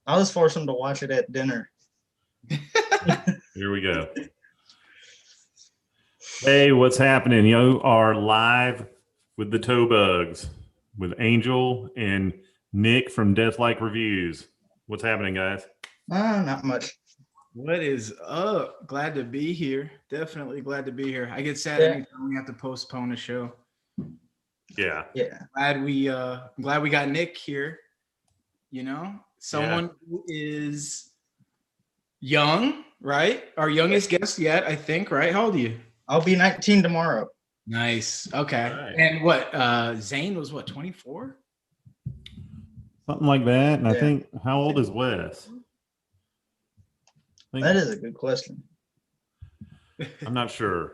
I'll just force them to watch it at dinner. Here we go. Hey, what's happening? You are live with the Toe Bugs with Angel and Nick from Deathlike Reviews. What's happening, guys? Not much. What is up? Glad to be here. Definitely glad to be here. I get sad Yeah. anytime we have to postpone a show. Yeah. Glad we got Nick here. You know, someone who is young, right? Our youngest guest yet, I think, right? How old are you? I'll be 19 tomorrow. Nice. Okay. Right. And what? Zane was what, 24? Something like that. And I Yeah. think, how old is Wes? That is a good question. I'm not sure.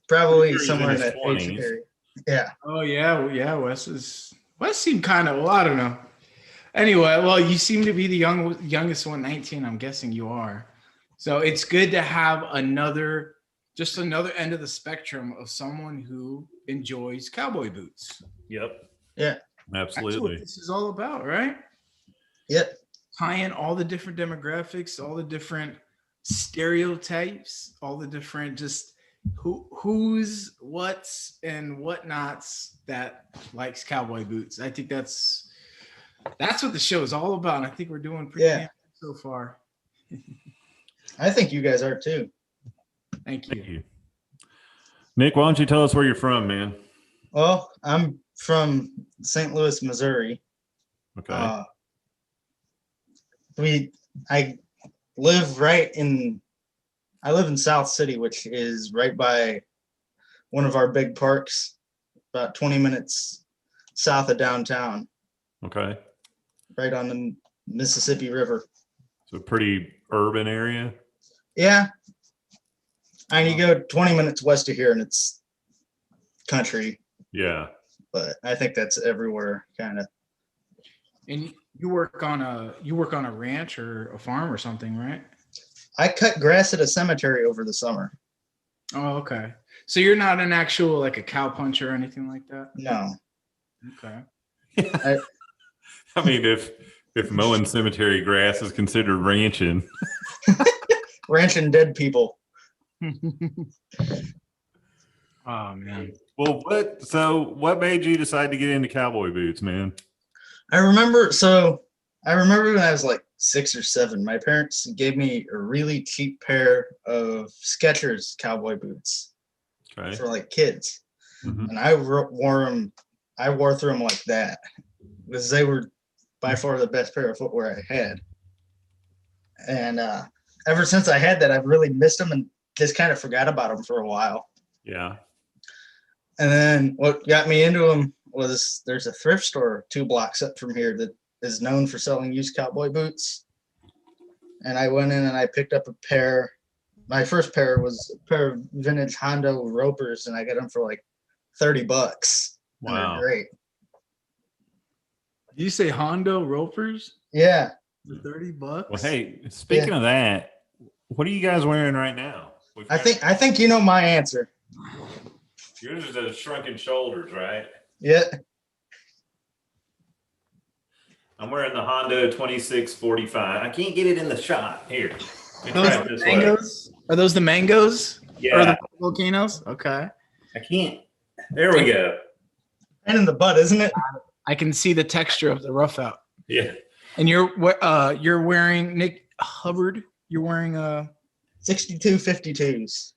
Probably Sure he's somewhere in in his that 20s. age area. Yeah. Oh yeah. Wes seemed kind of, well, I don't know. Anyway, well, you seem to be the youngest one, 19. I'm guessing you are. So it's good to have another end of the spectrum of someone who enjoys cowboy boots. Yep. Yeah. That's Absolutely. what this is all about, right? Yep. Tie in all the different demographics, all the different stereotypes, all the different just who's, what's, and whatnots that likes cowboy boots. I think that's what the show is all about. And I think we're doing pretty good so far. I think you guys are too. Thank you. Thank you. Nick, why don't you tell us where you're from, man? Well, I'm from St. Louis, Missouri. Okay. I live in South City, which is right by one of our big parks, about 20 minutes south of downtown, Okay. right on the Mississippi River. So pretty urban area. Yeah. And you go 20 minutes west of here and it's country, Yeah. but I think that's everywhere kind of. And you work on a ranch or a farm or something, right? I cut grass at a cemetery over the summer. Oh, okay. So you're not an actual like a cow puncher or anything like that? No. Okay. I mean, if mowing cemetery grass is considered ranching. Ranching dead people. Oh man. Well, what made you decide to get into cowboy boots, man? I remember when I was like 6 or 7, my parents gave me a really cheap pair of Skechers cowboy boots Okay. for like kids. Mhm. And I wore through them like that because they were by far the best pair of footwear I had. And ever since I had that, I've really missed them and just kind of forgot about them for a while. Yeah. And then what got me into them was there's a thrift store 2 blocks up from here that is known for selling used cowboy boots. And I went in and I picked up a pair. My first pair was a pair of vintage Hondo Ropers, and I got them for like $30. And Wow. they're great. Did you say Hondo Ropers? Yeah. For $30? Well, hey, speaking of that, what are you guys wearing right now? I think you know my answer. Yours is the shrunken shoulders, right? Yeah. I'm wearing the Hondo 2645. I can't get it in the shot. Here. Let me Those try it the this way. mangoes? Are those the mangoes? Or Yeah. the volcanoes? Okay. I can't. There we go. And in the butt, isn't it? I can see the texture of the rough out. Yeah. And you're wearing Nick Hubbard. You're wearing 6252s.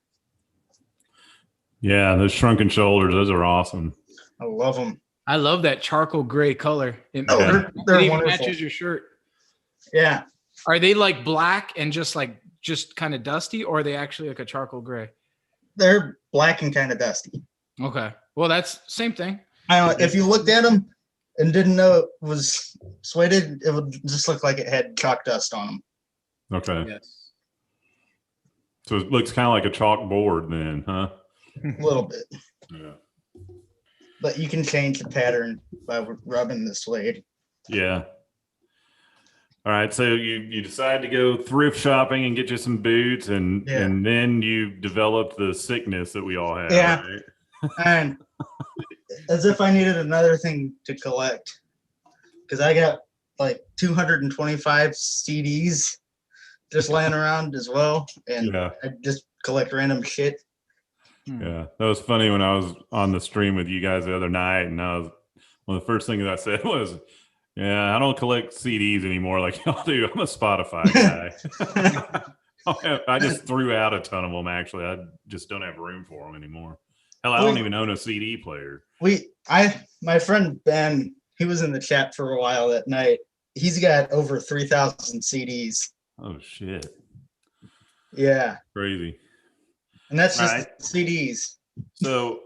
Yeah, those shrunken shoulders, those are awesome. I love them. I love that charcoal gray color. It, Oh, Yeah. they're it even wonderful. matches your shirt. Yeah. Are they like black and just kind of dusty, or are they actually like a charcoal gray? They're black and kind of dusty. Okay. Well, that's same thing. I don't know, if you looked at them and didn't know it was suede, it would just look like it had chalk dust on them. Okay. Yes. So it looks kind of like a chalkboard then, huh? A little bit. Yeah. But you can change the pattern by rubbing the suede. Yeah. All right. So you decide to go thrift shopping and get you some boots, and then you developed the sickness that we all have. Yeah. Right? And as if I needed another thing to collect, because I got like 225 CDs just laying around as well, and Yeah. I just collect random shit. Yeah, that was funny when I was on the stream with you guys the other night, and one of the first things I said was, "Yeah, I don't collect CDs anymore like y'all do. I'm a Spotify guy." I just threw out a ton of them. Actually, I just don't have room for them anymore. Hell, I don't even own a CD player. My friend Ben, he was in the chat for a while that night. He's got over 3,000 CDs. Oh shit! Yeah, Crazy. and that's just Right. CDs. So,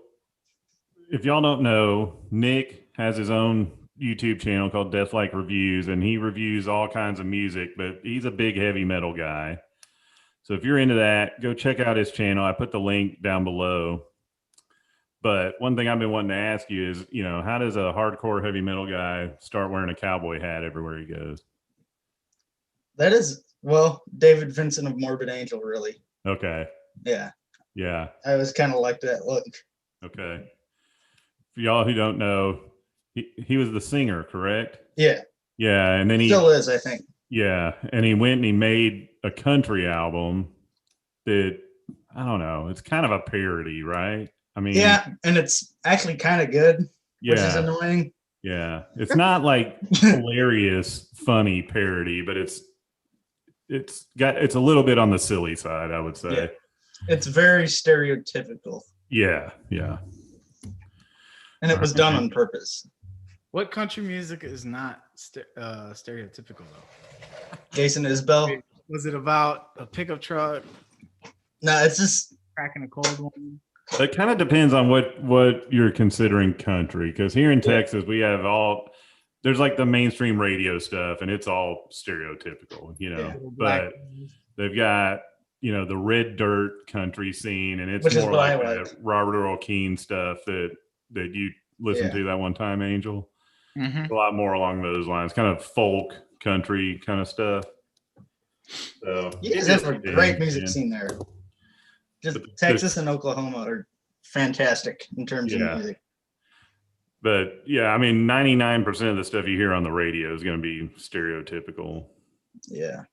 if y'all don't know, Nick has his own YouTube channel called Deathlike Reviews, and he reviews all kinds of music, but he's a big heavy metal guy. So if you're into that, go check out his channel. I put the link down below. But one thing I've been wanting to ask you is, how does a hardcore heavy metal guy start wearing a cowboy hat everywhere he goes? That is, well, David Vincent of Morbid Angel, really. Okay. Yeah. Yeah. I was kind of like that look. Okay. For y'all who don't know, he was the singer, correct? Yeah. Yeah. And then he still is, I think. Yeah. And he went and he made a country album that, I don't know, it's kind of a parody, right? I mean, yeah, and it's actually kind of good, which is annoying. Yeah. It's not like hilarious, funny parody, but it's a little bit on the silly side, I would say. Yeah. It's very stereotypical. Yeah. Yeah. And it was done on purpose. What country music is not stereotypical though? Jason Isbell. Was it about a pickup truck? No, it's just cracking a cold one. It kind of depends on what you're considering country, because here in Texas we have there's like the mainstream radio stuff, and it's all stereotypical, but they've got the red dirt country scene, and it's more like that Robert Earl Keen stuff that you listened to that one time, Angel. Mm-hmm. A lot more along those lines, kind of folk country kind of stuff. So you guys have a great music scene there. Just Texas and Oklahoma are fantastic in terms of music. But yeah, I mean, 99% of the stuff you hear on the radio is going to be stereotypical. Yeah.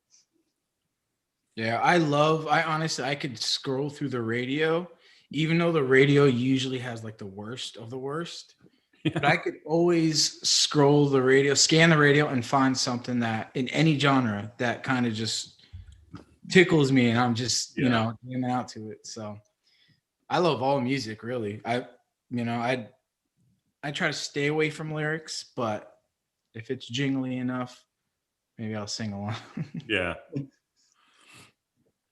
Yeah, I honestly, I could scroll through the radio, even though the radio usually has like the worst of the worst. Yeah. But I could always scroll the radio, scan the radio, and find something that in any genre that kind of just tickles me, and I'm just jamming out to it. So I love all music, really. I try to stay away from lyrics, but if it's jingly enough, maybe I'll sing along. Yeah.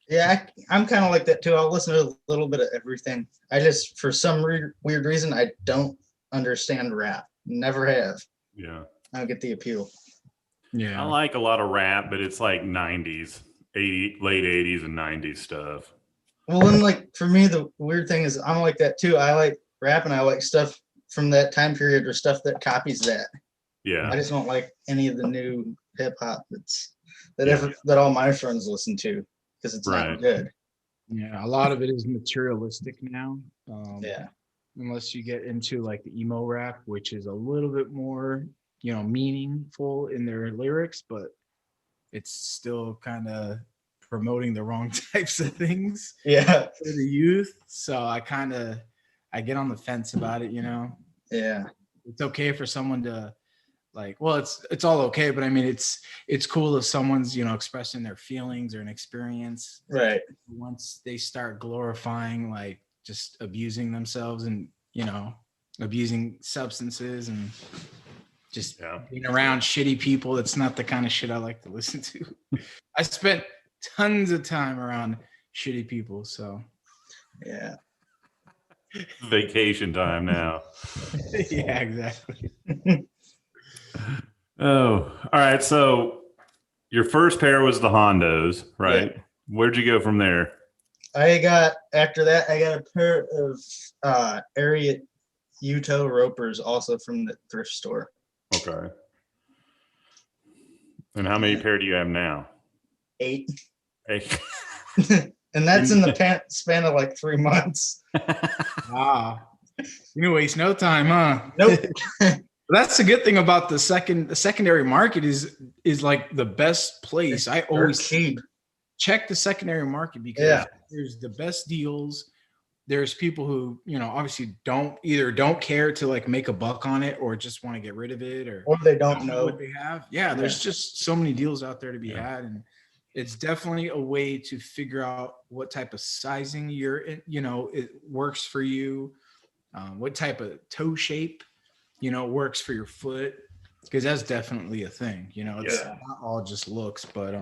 Yeah, I'm kind of like that too. I'll listen to a little bit of everything. I just, for some weird reason, I don't understand rap. Never have. Yeah. I don't get the appeal. Yeah. I like a lot of rap, but it's like 90s, late 80s and 90s stuff. Well, and like for me, the weird thing is I'm like that too. I like rap and I like stuff from that time period or stuff that copies that. Yeah. I just don't like any of the new hip hop that all my friends listen to because it's not good. Yeah, a lot of it is materialistic now. Yeah. Unless you get into like the emo rap, which is a little bit more, meaningful in their lyrics, but it's still kind of promoting the wrong types of things for the youth. So I get on the fence about it, Yeah. It's okay for someone to it's all okay, but I mean it's cool if someone's, expressing their feelings or an experience. Right. Once they start glorifying like just abusing themselves and, abusing substances and just being around shitty people, it's not the kind of shit I like to listen to. I spent tons of time around shitty people, so yeah. Vacation time now. Yeah, exactly. Oh, all right. So your first pair was the Hondos, right? Yeah. Where'd you go from there? After that, I got a pair of Ariat Uto ropers also from the thrift store. Okay. And how many pair do you have now? 8. 8. And that's in the span of like 3 months. Wow. You didn't waste no time, huh? Nope. That's the good thing about the secondary market is like the best place. I always cheap. check the secondary market because there's the best deals. There's people who, obviously don't care to like make a buck on it or just want to get rid of it or they don't know what they have. Yeah, there's just so many deals out there to be had, and it's definitely a way to figure out what type of sizing you're in, it works for you, what type of toe shape works for your foot, because that's definitely a thing. It's not all just looks, but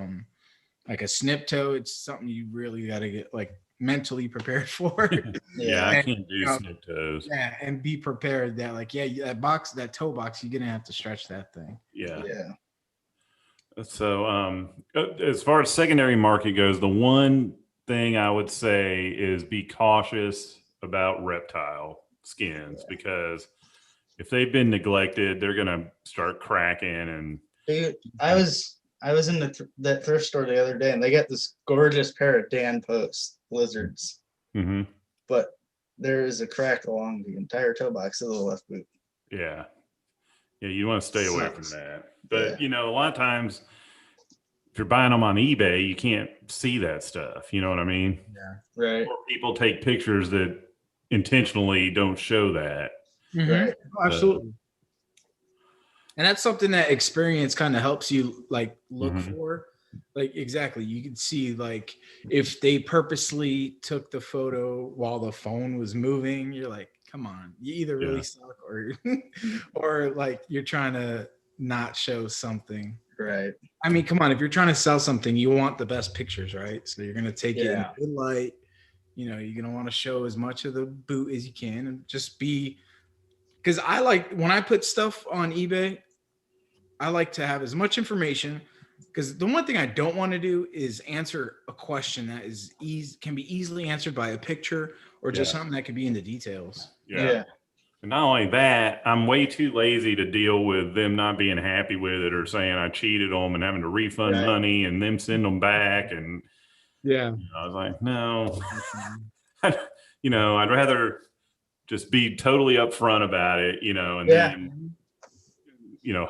like a snip toe, it's something you really got to get like mentally prepared for. I can't do snip toes. Yeah, and be prepared that like that toe box, you're gonna have to stretch that thing. Yeah. So as far as secondary market goes, the one thing I would say is be cautious about reptile skins, because if they've been neglected, they're gonna start cracking. And dude, I was in that thrift store the other day, and they got this gorgeous pair of Dan Post lizards, but there is a crack along the entire toe box of the left boot. Yeah, you want to stay away from that. But a lot of times, if you're buying them on eBay, you can't see that stuff. You know what I mean? Yeah, right. Or people take pictures that intentionally don't show that. Right. Oh, absolutely. And that's something that experience kind of helps you like look for. Like, exactly. You can see like if they purposely took the photo while the phone was moving, you're like, come on, you either really suck or like you're trying to not show something. Right. I mean, come on, if you're trying to sell something, you want the best pictures, right? So you're going to take it in good light. You're going to want to show as much of the boot as you can and just be, because I like when I put stuff on eBay, I like to have as much information, because the one thing I don't want to do is answer a question that is can be easily answered by a picture or just something that could be in the details. Yeah. And not only that, I'm way too lazy to deal with them not being happy with it or saying I cheated them and having to refund money and them send them back. And I was like, no, I'd rather just be totally upfront about it, and then,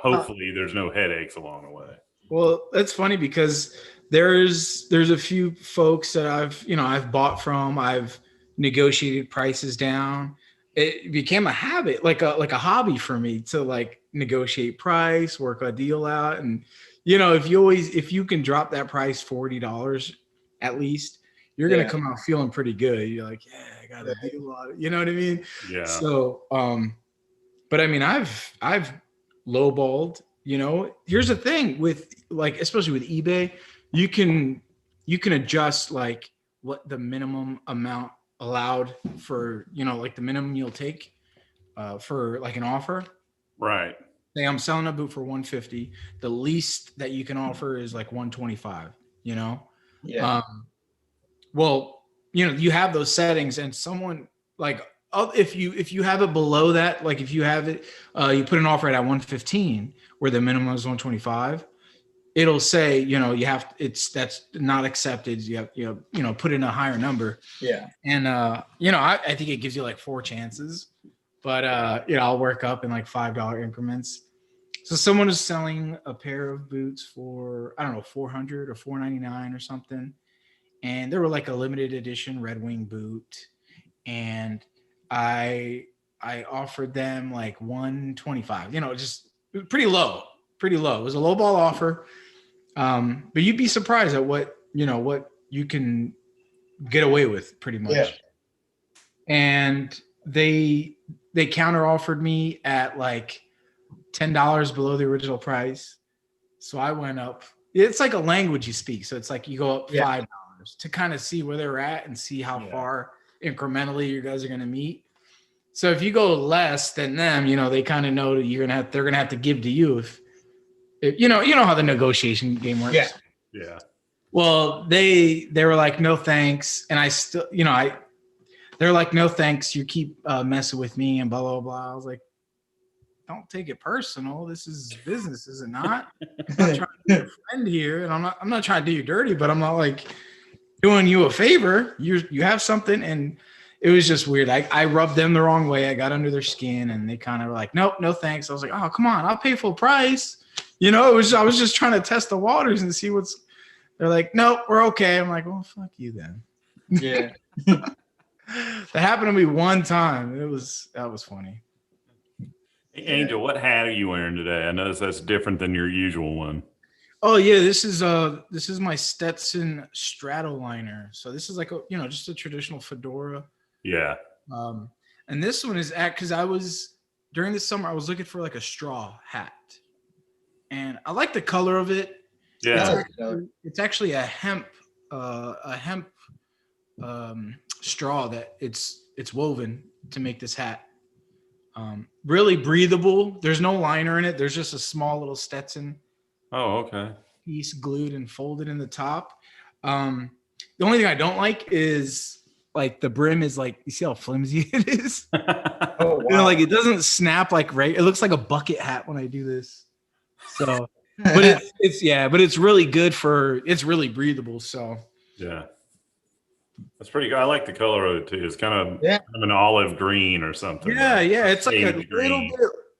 hopefully there's no headaches along the way. Well, that's funny because there's a few folks that I've bought from, I've negotiated prices down. It became a habit, like a hobby for me to like negotiate price, work a deal out. And, if you can drop that price $40 at least, you're going to come out feeling pretty good. You're like, I got a deal on it. You know what I mean? Yeah. So, but I mean, I've lowballed, here's the thing with like, especially with eBay, you can adjust like what the minimum amount allowed for, like the minimum you'll take for like an offer. Right. Say I'm selling a boot for $150. The least that you can offer is like $125, Yeah. Well, you have those settings, and someone like, if you have it below that, like if you have it, you put an offer at 115 where the minimum is 125, it'll say, that's not accepted. You have, put in a higher number. Yeah. And, I think it gives you like 4 chances, but, I'll work up in like $5 increments. So someone is selling a pair of boots for, I don't know, $400 or $499 or something. And they were like a limited edition Red Wing boot. And I offered them like 125, just pretty low. It was a low ball offer. But you'd be surprised at what you can get away with pretty much. Yeah. And they counter offered me at like $10 below the original price. So I went up. It's like a language you speak. So it's like you go up $5 to kind of see where they're at and see how far incrementally you guys are going to meet. So if you go less than them, they kind of know that they're going to have to give to you if you know how the negotiation game works. Yeah. Well, they were like, no thanks. And I still, they're like, no thanks. You keep messing with me and blah, blah, blah. I was like, don't take it personal. This is business, is it not? I'm not trying to be a friend here. And I'm not trying to do you dirty, but I'm not like doing you a favor. You have something. And it was just weird. I rubbed them the wrong way. I got under their skin, and they kind of were like, "Nope, no thanks." I was like, "Oh, come on, I'll pay full price." You know, I was just trying to test the waters and see what's. They're like, "Nope, we're okay." I'm like, "Well, fuck you then." Yeah. That happened to me one time. That was funny. Hey, Angel, what hat are you wearing today? I notice that's different than your usual one. Oh yeah, this is my Stetson Stratoliner. So this is like a just a traditional fedora. Yeah. And this one is because during the summer I was looking for like a straw hat, and I like the color of it. Yeah. It's actually a hemp straw that it's woven to make this hat. Really breathable. There's no liner in it. There's just a small little Stetson Oh, okay. piece glued and folded in the top. The only thing I don't like is like the brim is like, you see how flimsy it is? Oh, wow. You know, like it doesn't snap like right. It looks like a bucket hat when I do this. So, but it's really good it's really breathable. So Yeah. That's pretty good. I like the color of it too. It's kind of an olive green or something. yeah, it's like a green.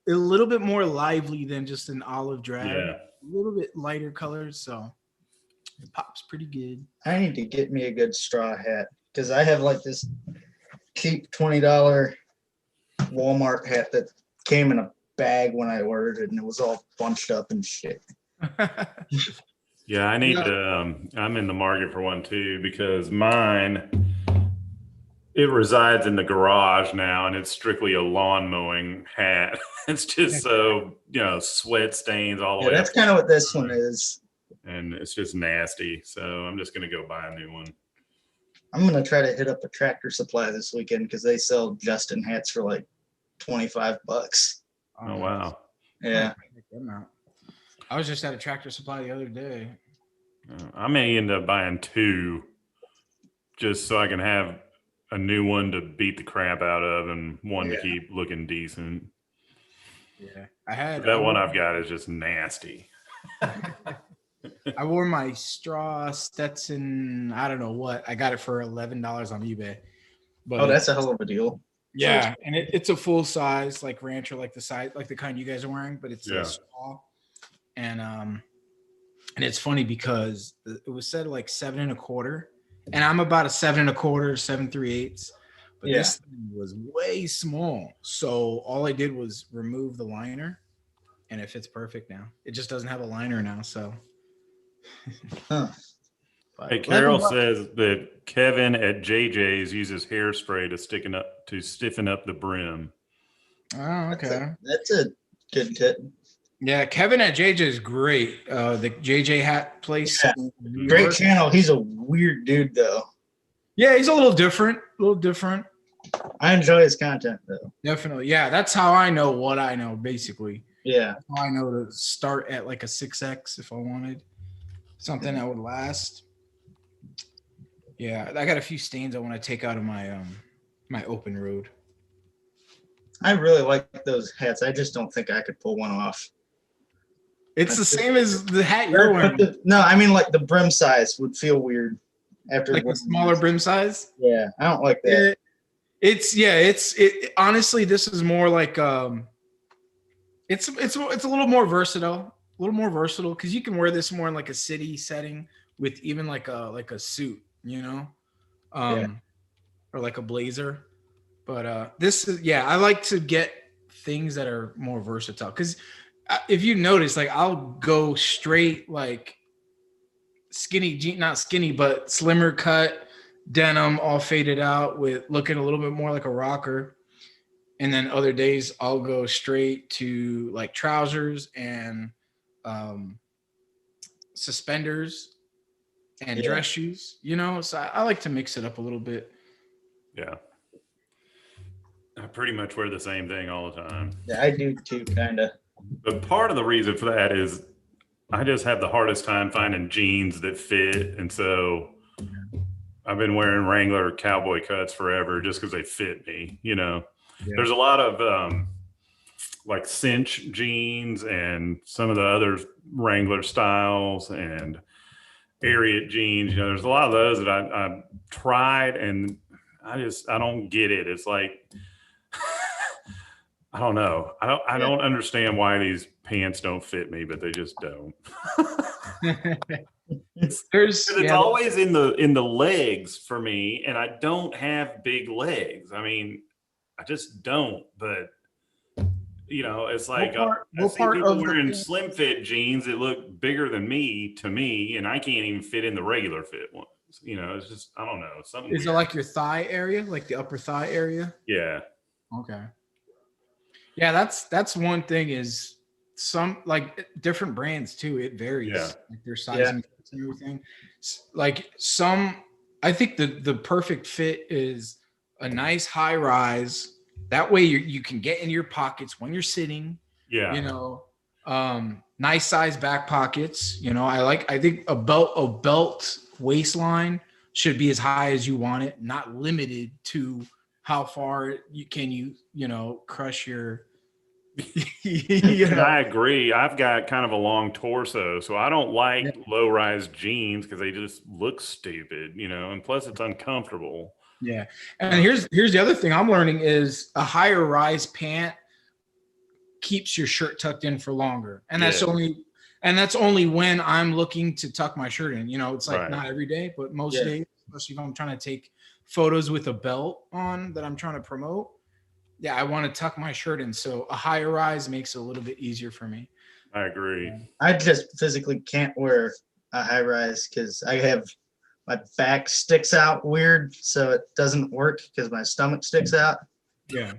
little bit more lively than just an olive drab. Yeah. A little bit lighter colors, so it pops pretty good. I need to get me a good straw hat because I have like this cheap $20 Walmart hat that came in a bag when I ordered it, and it was all bunched up and shit. Yeah, I need to. I'm in the market for one too because mine, it resides in the garage now, and it's strictly a lawn mowing hat. It's just so sweat stains all the way. That's kind of what this one is, and it's just nasty. So I'm just gonna go buy a new one. I'm gonna try to hit up a Tractor Supply this weekend because they sell Justin hats for like $25. Oh wow! Yeah. I was just at a Tractor Supply the other day. I may end up buying two just so I can have a new one to beat the crap out of and one to keep looking decent. Yeah. One I've got is just nasty. I wore my straw Stetson, I don't know what. I got it for $11 on eBay. But that's a hell of a deal. Yeah, and it's a full size like rancher, like the kind you guys are wearing, but it's a straw. And it's funny because it was said like 7 1/4, and I'm about a 7 1/4, 7 3/8. But this thing was way small. So all I did was remove the liner, and it fits perfect now. It just doesn't have a liner now. So. Hey, Carol says that Kevin at JJ's uses hairspray to stiffen up the brim. Oh, okay. That's a good tip. Yeah, Kevin at JJ is great. The JJ hat place. Yeah. Great channel. He's a weird dude, though. Yeah, he's a little different. I enjoy his content, though. Definitely. Yeah, that's how I know what I know, basically. Yeah. That's how I know to start at like a 6X if I wanted something that would last. Yeah, I got a few stains I want to take out of my my open road. I really like those hats. I just don't think I could pull one off. It's the same as the hat you're wearing. No, I mean like the brim size would feel weird after like the smaller brim size. Yeah, I don't like that. It's honestly, this is more like it's a little more versatile, because you can wear this more in like a city setting with even like a suit, or like a blazer. But this is I like to get things that are more versatile, because if you notice, like I'll go straight like skinny jean, not skinny but slimmer cut denim, all faded out with looking a little bit more like a rocker, and then other days I'll go straight to like trousers and suspenders and dress shoes, so I like to mix it up a little bit. Yeah, I pretty much wear the same thing all the time. Yeah, I do too, kind of. But part of the reason for that is I just have the hardest time finding jeans that fit. And so I've been wearing Wrangler cowboy cuts forever just because they fit me, There's a lot of like cinch jeans and some of the other Wrangler styles and Ariat jeans. There's a lot of those that I tried, and I don't get it. It's like, I don't know. I don't understand why these pants don't fit me, but they just don't. It's always in the legs for me, and I don't have big legs. I mean, I just don't. But it's like I see people wearing slim fit jeans that look bigger than me to me, and I can't even fit in the regular fit ones. It's just, I don't know. Something. Is it like your thigh area, like the upper thigh area? Yeah. Okay. Yeah, that's one thing is some like different brands too. It varies, like their sizing and everything. Like I think the perfect fit is a nice high rise. That way you can get in your pockets when you're sitting. Yeah. Nice size back pockets. I think a belt waistline should be as high as you want it, not limited to how far you can crush your I agree. I've got kind of a long torso, so I don't like low-rise jeans because they just look stupid, and plus it's uncomfortable. Yeah. And here's the other thing I'm learning is a higher rise pant keeps your shirt tucked in for longer. And that's only when I'm looking to tuck my shirt in. It's like not every day, but most days, especially if I'm trying to take photos with a belt on that I'm trying to promote. Yeah, I want to tuck my shirt in. So a higher rise makes it a little bit easier for me. I agree. I just physically can't wear a high rise because I have my back sticks out weird, so it doesn't work because my stomach sticks out. Yeah,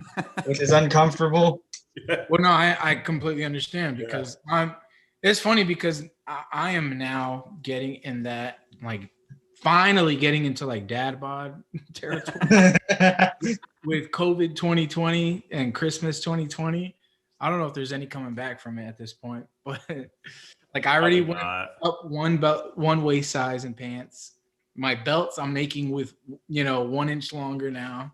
which is uncomfortable. Well, no, I completely understand because it's funny because I am now getting in that, like, finally getting into like dad bod territory with COVID 2020 and Christmas 2020. I don't know if there's any coming back from it at this point, but like I already went up one waist size in pants. My belts I'm making with 1 inch longer now.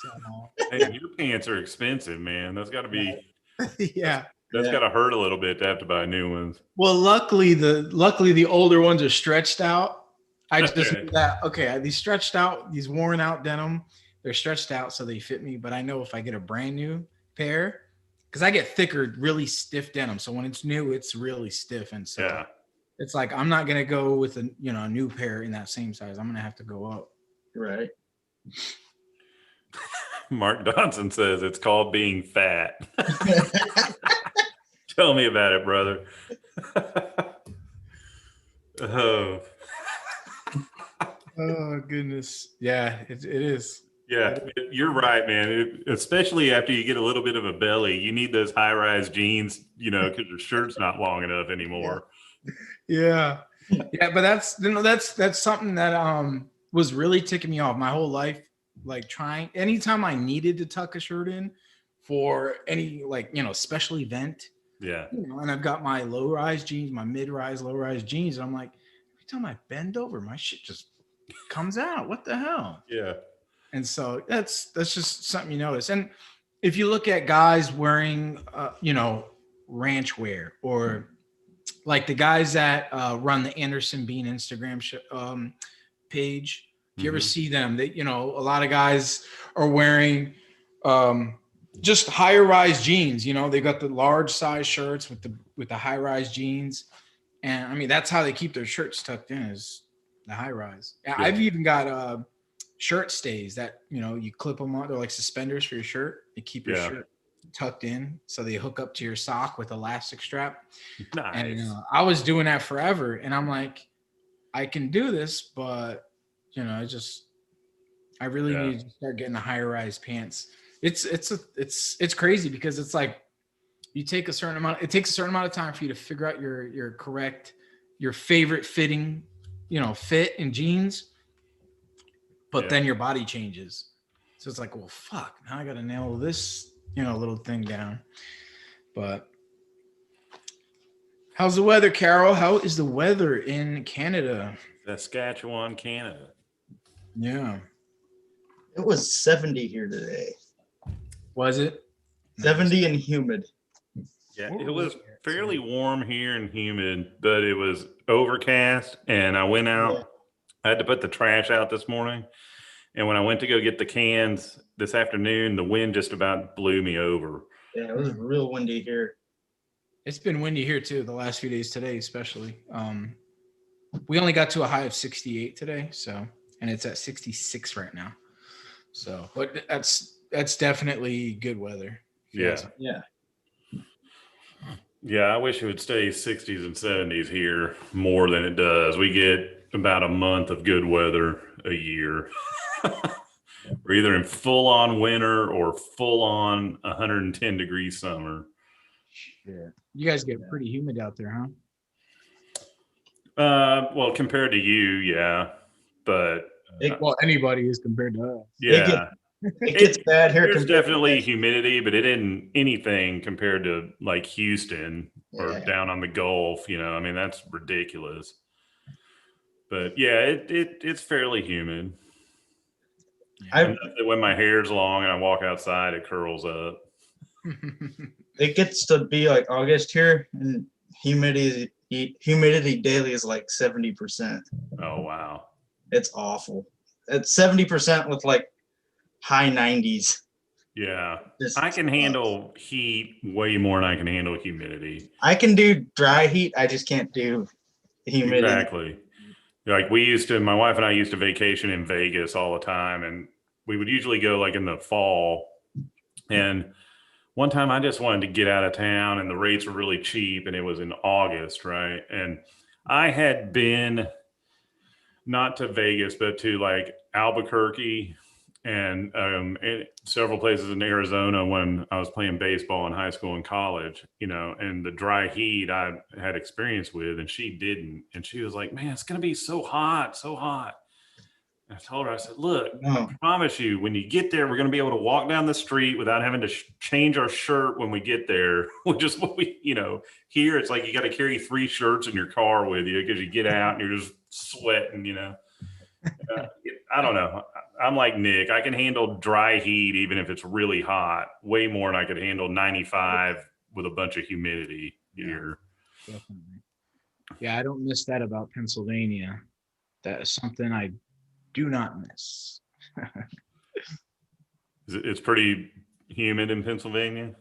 So, hey, your pants are expensive, man. That's got to be That's got to hurt a little bit to have to buy new ones. Well, luckily the older ones are stretched out. I just knew that these stretched out, these worn out denim, they're stretched out so they fit me. But I know if I get a brand new pair, because I get thicker, really stiff denim. So when it's new, it's really stiff, and so it's like I'm not gonna go with a new pair in that same size. I'm gonna have to go up. Right. Mark Dodson says it's called being fat. Tell me about it, brother. Oh goodness. Yeah, it is. Yeah, you're right, man. Especially after you get a little bit of a belly, you need those high-rise jeans, because your shirt's not long enough anymore. Yeah, but that's something that was really ticking me off my whole life. Like anytime I needed to tuck a shirt in for any special event. Yeah. And I've got my low-rise jeans, my mid-rise, low-rise jeans, and I'm like, every time I bend over, my shit just comes out. What the hell? Yeah. And so that's just something you notice. And if you look at guys wearing, ranch wear, or like the guys that run the Anderson Bean Instagram page, if you ever see them, they, a lot of guys are wearing just higher rise jeans. They got the large size shirts with the high rise jeans, and I mean that's how they keep their shirts tucked in, is the high rise. I've even got shirt stays that you clip them on. They're like suspenders for your shirt. They keep your shirt tucked in, so they hook up to your sock with elastic strap. Nice. And I was doing that forever, and I'm like, I can do this, but I really need to start getting the higher rise pants. It's crazy because it's like it takes a certain amount of time for you to figure out your favorite fitting, fit in jeans, but then your body changes. So it's like, well, fuck, now I got to nail this, little thing down. But how's the weather, Carol? How is the weather in Canada? Saskatchewan, Canada. Yeah. It was 70 here today. Was it? 70 and humid. Yeah, it was fairly warm here and humid, but it was overcast, and I went out. I had to put the trash out this morning, And when I went to go get the cans this afternoon, the wind just about blew me over. Yeah, it was real windy here. It's been windy here too the last few days, today especially. We only got to a high of 68 today, so, and it's at 66 right now. So, but that's definitely good weather. Yeah. Yeah. Yeah, I wish it would stay 60s and 70s here more than it does. We get about a month of good weather a year. We're either in full on winter or full on 110-degree summer. Yeah. You guys get pretty humid out there, huh? Well, compared to you, yeah. But Well, anybody is compared to us. yeah. It gets bad here. There's compared to definitely Texas. humidity, but it isn't anything compared to like Houston or Yeah. down on the Gulf. You know, I mean, that's ridiculous. But yeah, it's fairly humid. And when my hair's long and I walk outside, it curls up. It gets to be like August here, and humidity daily is like 70%. Oh wow, It's awful. It's 70% with like high 90s. yeah. Just I can handle heat way more than I can handle humidity. I can do dry heat. I just can't do humidity. Exactly. Like my wife and I used to vacation in Vegas all the time, and we would usually go like in the fall. And one time I just wanted to get out of town and the rates were really cheap and it was in August, right? And I had been not to Vegas, but to like Albuquerque and several places in Arizona when I was playing baseball in high school and college, you know, and the dry heat I had experience with, and she didn't. And she was like, man, it's going to be so hot, so hot. And I told her, I said, look, I promise you, when you get there, we're going to be able to walk down the street without having to change our shirt when we get there, which is what we, you know, here it's like you got to carry 3 shirts in your car with you because you get out and you're just sweating, you know. I don't know. I'm like Nick. I can handle dry heat even if it's really hot, way more than I could handle 95 with a bunch of humidity here. Definitely. Yeah, I don't miss that about Pennsylvania. That is something I do not miss. It's pretty humid in Pennsylvania.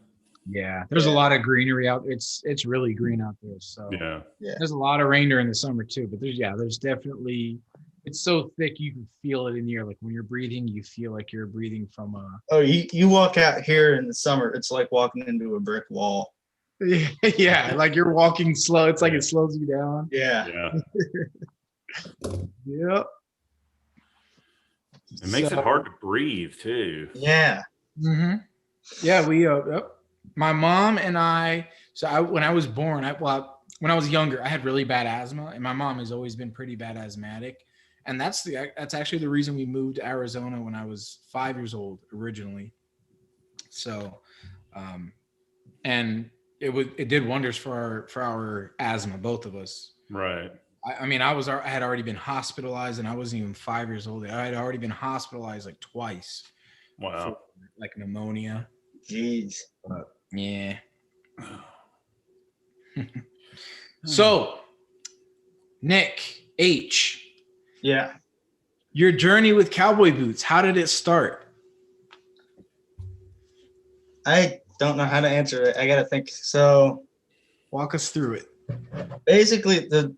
Yeah, there's a lot of greenery out there. It's really green out there. So Yeah. There's a lot of rain during the summer too. But there's definitely, it's so thick you can feel it in the air. Like when you're breathing, you feel like you're breathing from a. Oh, you walk out here in the summer, it's like walking into a brick wall. Yeah, like you're walking slow. It's like it slows you down. Yeah. Yep. It makes it hard to breathe too. Yeah. Mm-hmm. Yeah, we my mom and I. So when I was born, when I was younger, I had really bad asthma, and my mom has always been pretty bad asthmatic, and that's actually the reason we moved to Arizona when I was 5 years old originally. So, and it did wonders for our asthma, both of us. Right. I mean, I had already been hospitalized, and I wasn't even 5 years old. I had already been hospitalized like twice. Wow. For, like pneumonia. Jeez. Yeah. So, Nick H. Yeah. Your journey with cowboy boots, how did it start? I don't know how to answer it. I gotta think. So walk us through it. Basically, the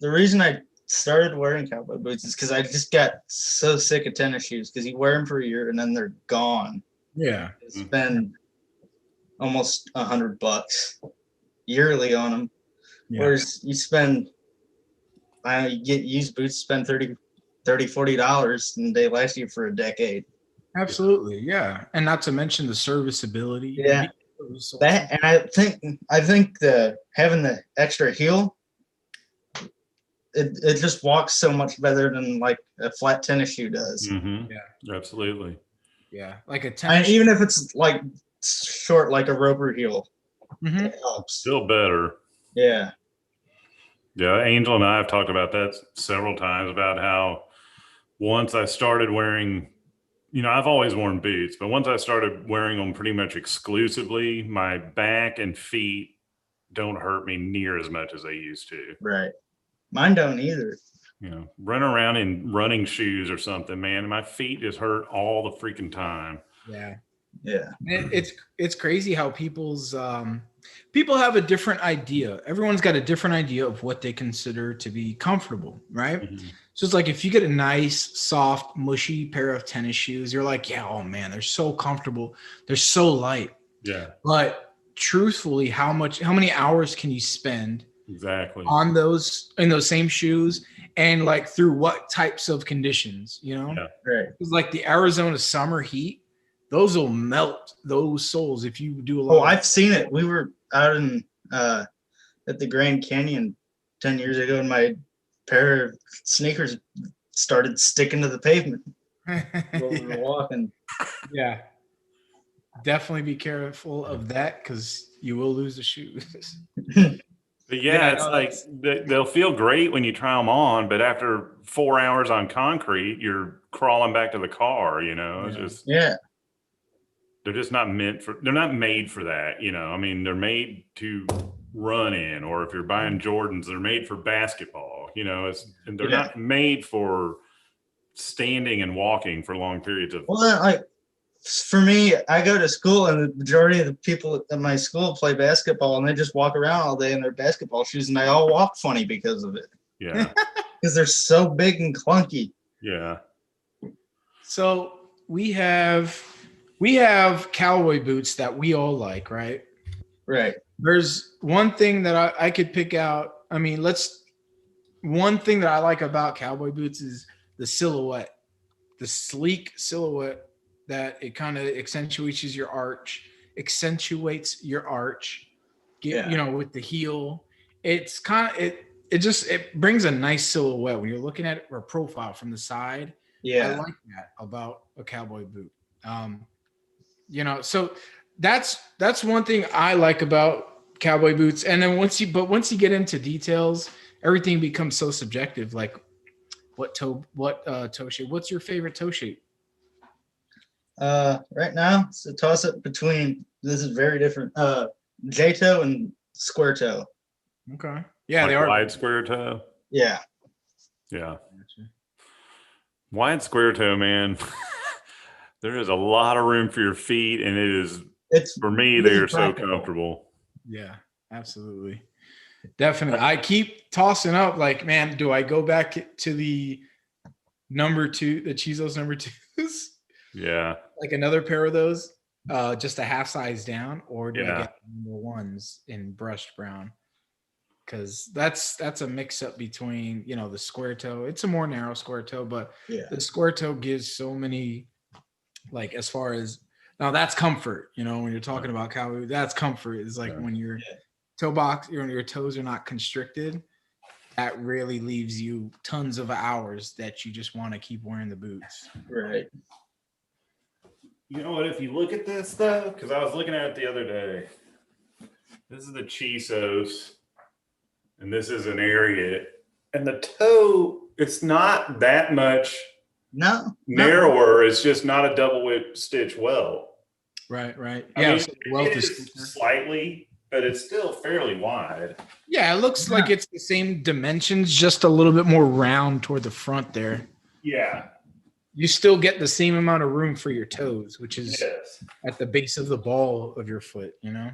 reason I started wearing cowboy boots is because I just got so sick of tennis shoes, because you wear them for a year and then they're gone. Yeah. Spend almost $100 yearly on them. Yeah. Whereas you get used boots, spend $30-$40 and they last you for a decade. Absolutely. Yeah. And not to mention the serviceability. Yeah. That, and I think having the extra heel, it just walks so much better than like a flat tennis shoe does. Mm-hmm. Yeah, absolutely. Yeah, like a tennis. Even if it's like short, like a roper heel, it helps. Still better. Yeah. Yeah, Angel and I have talked about that several times, about how once I started wearing, I've always worn boots, but once I started wearing them pretty much exclusively, my back and feet don't hurt me near as much as they used to. Right. Mine don't either. run around in running shoes or something, man. My feet just hurt all the freaking time. Yeah. Yeah. It's crazy how people have a different idea. Everyone's got a different idea of what they consider to be comfortable, right? Mm-hmm. So it's like if you get a nice, soft, mushy pair of tennis shoes, you're like, yeah, oh man, they're so comfortable. They're so light. Yeah. But truthfully, how many hours can you spend exactly on those in those same shoes, and like through what types of conditions, Yeah. Right. It's like the Arizona summer heat, those will melt those soles if you do a lot. Oh, I've seen it. We were out in at the Grand Canyon 10 years ago, and my pair of sneakers started sticking to the pavement while we were walking. Yeah. Definitely be careful of that because you will lose the shoes. But yeah, it's like they'll feel great when you try them on, but after 4 hours on concrete, you're crawling back to the car. It's just they're just not they're not made for that. I mean, they're made to run in, or if you're buying Jordans, they're made for basketball. And they're not made for standing and walking for long periods of. Well, like for me, I go to school, and the majority of the people at my school play basketball, and they just walk around all day in their basketball shoes, and they all walk funny because of it. Yeah. Because they're so big and clunky. Yeah. So we have cowboy boots that we all like, right? Right. There's one thing that I could pick out. I mean, one thing that I like about cowboy boots is the silhouette, the sleek silhouette that it kind of accentuates your arch, with the heel. It's kind of, it brings a nice silhouette when you're looking at it or profile from the side. Yeah. I like that about a cowboy boot. So that's one thing I like about cowboy boots. And then once you get into details, everything becomes so subjective. Like what toe shape? What's your favorite toe shape? Right now it's a toss up between, this is very different, J toe and square toe. Okay. Yeah, like they are wide square toe. Yeah. Yeah. Wide square toe, man. There is a lot of room for your feet, and it's for me, they are so comfortable. Yeah, absolutely. Definitely. I keep tossing up like, man, do I go back to the number 2, the Chizo's number 2s? Yeah. Like another pair of those, just a half size down, or do I get number 1s in brushed brown? Because that's a mix up between, the square toe. It's a more narrow square toe, but the square toe gives so many, like, as far as now, that's comfort. When you're talking about cowboy, that's comfort. It's like when your toe box, your toes are not constricted. That really leaves you tons of hours that you just want to keep wearing the boots. Right. You know what? If you look at this though, because I was looking at it the other day, this is the Chisos, and this is an Ariat, and the toe, it's not that much narrower. It's just not a double width stitch welt. Right. I mean, it is slightly, but it's still fairly wide. Yeah, it looks like it's the same dimensions, just a little bit more round toward the front there. Yeah. You still get the same amount of room for your toes, which is at the base of the ball of your foot, Yeah.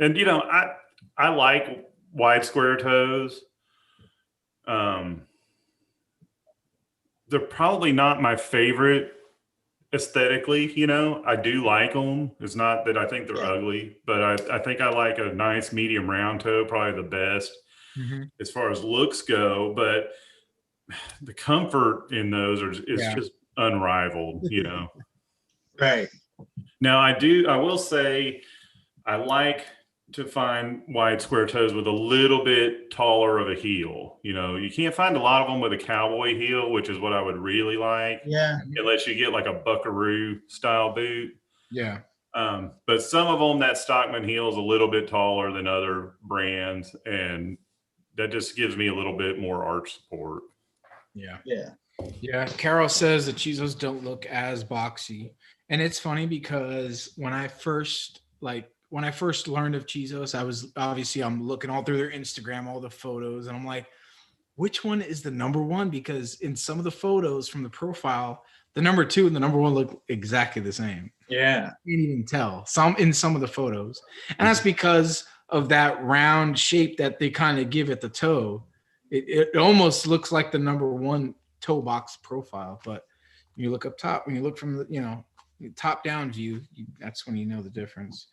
And, I like wide square toes. They're probably not my favorite aesthetically, I do like them. It's not that I think they're ugly, but I think I like a nice medium round toe, probably the best as far as looks go. But the comfort in those is just unrivaled, Right. Now I will say I like to find wide square toes with a little bit taller of a heel. You can't find a lot of them with a cowboy heel, which is what I would really like. Yeah. Unless you get like a buckaroo style boot. Yeah. But some of them, that Stockman heel is a little bit taller than other brands, and that just gives me a little bit more arch support. Yeah. Yeah. Yeah. Carol says the Chizos don't look as boxy. And it's funny because when I first learned of Chizos, I'm looking all through their Instagram, all the photos, and I'm like, which one is the number one? Because in some of the photos from the profile, the number 2 and the number 1 look exactly the same. Yeah. You can't even tell in some of the photos. And that's because of that round shape that they kind of give at the toe. It almost looks like the number 1 toe box profile, but when you look up top, when you look from the top down view, that's when you know the difference.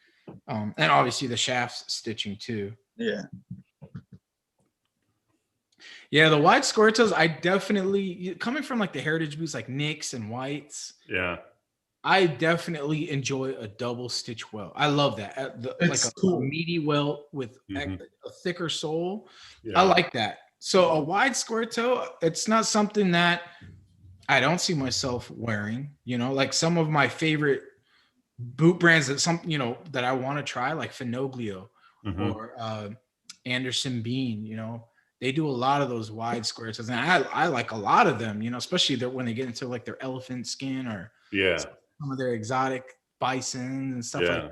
And obviously the shaft stitching too. Yeah. Yeah, the wide square toes, I definitely, coming from like the heritage boots like Nicks and Whites. Yeah. I definitely enjoy a double stitch welt. I love that. Like a cool. meaty welt with Mhm. a thicker sole. Yeah. I like that. So a wide square toe, it's not something that I don't see myself wearing. Like some of my favorite boot brands that I want to try, like Finoglio Mhm. or Anderson Bean. They do a lot of those wide square toes, and I like a lot of them. Especially when they get into like their elephant skin or Yeah. some of their exotic bison and stuff like Yeah.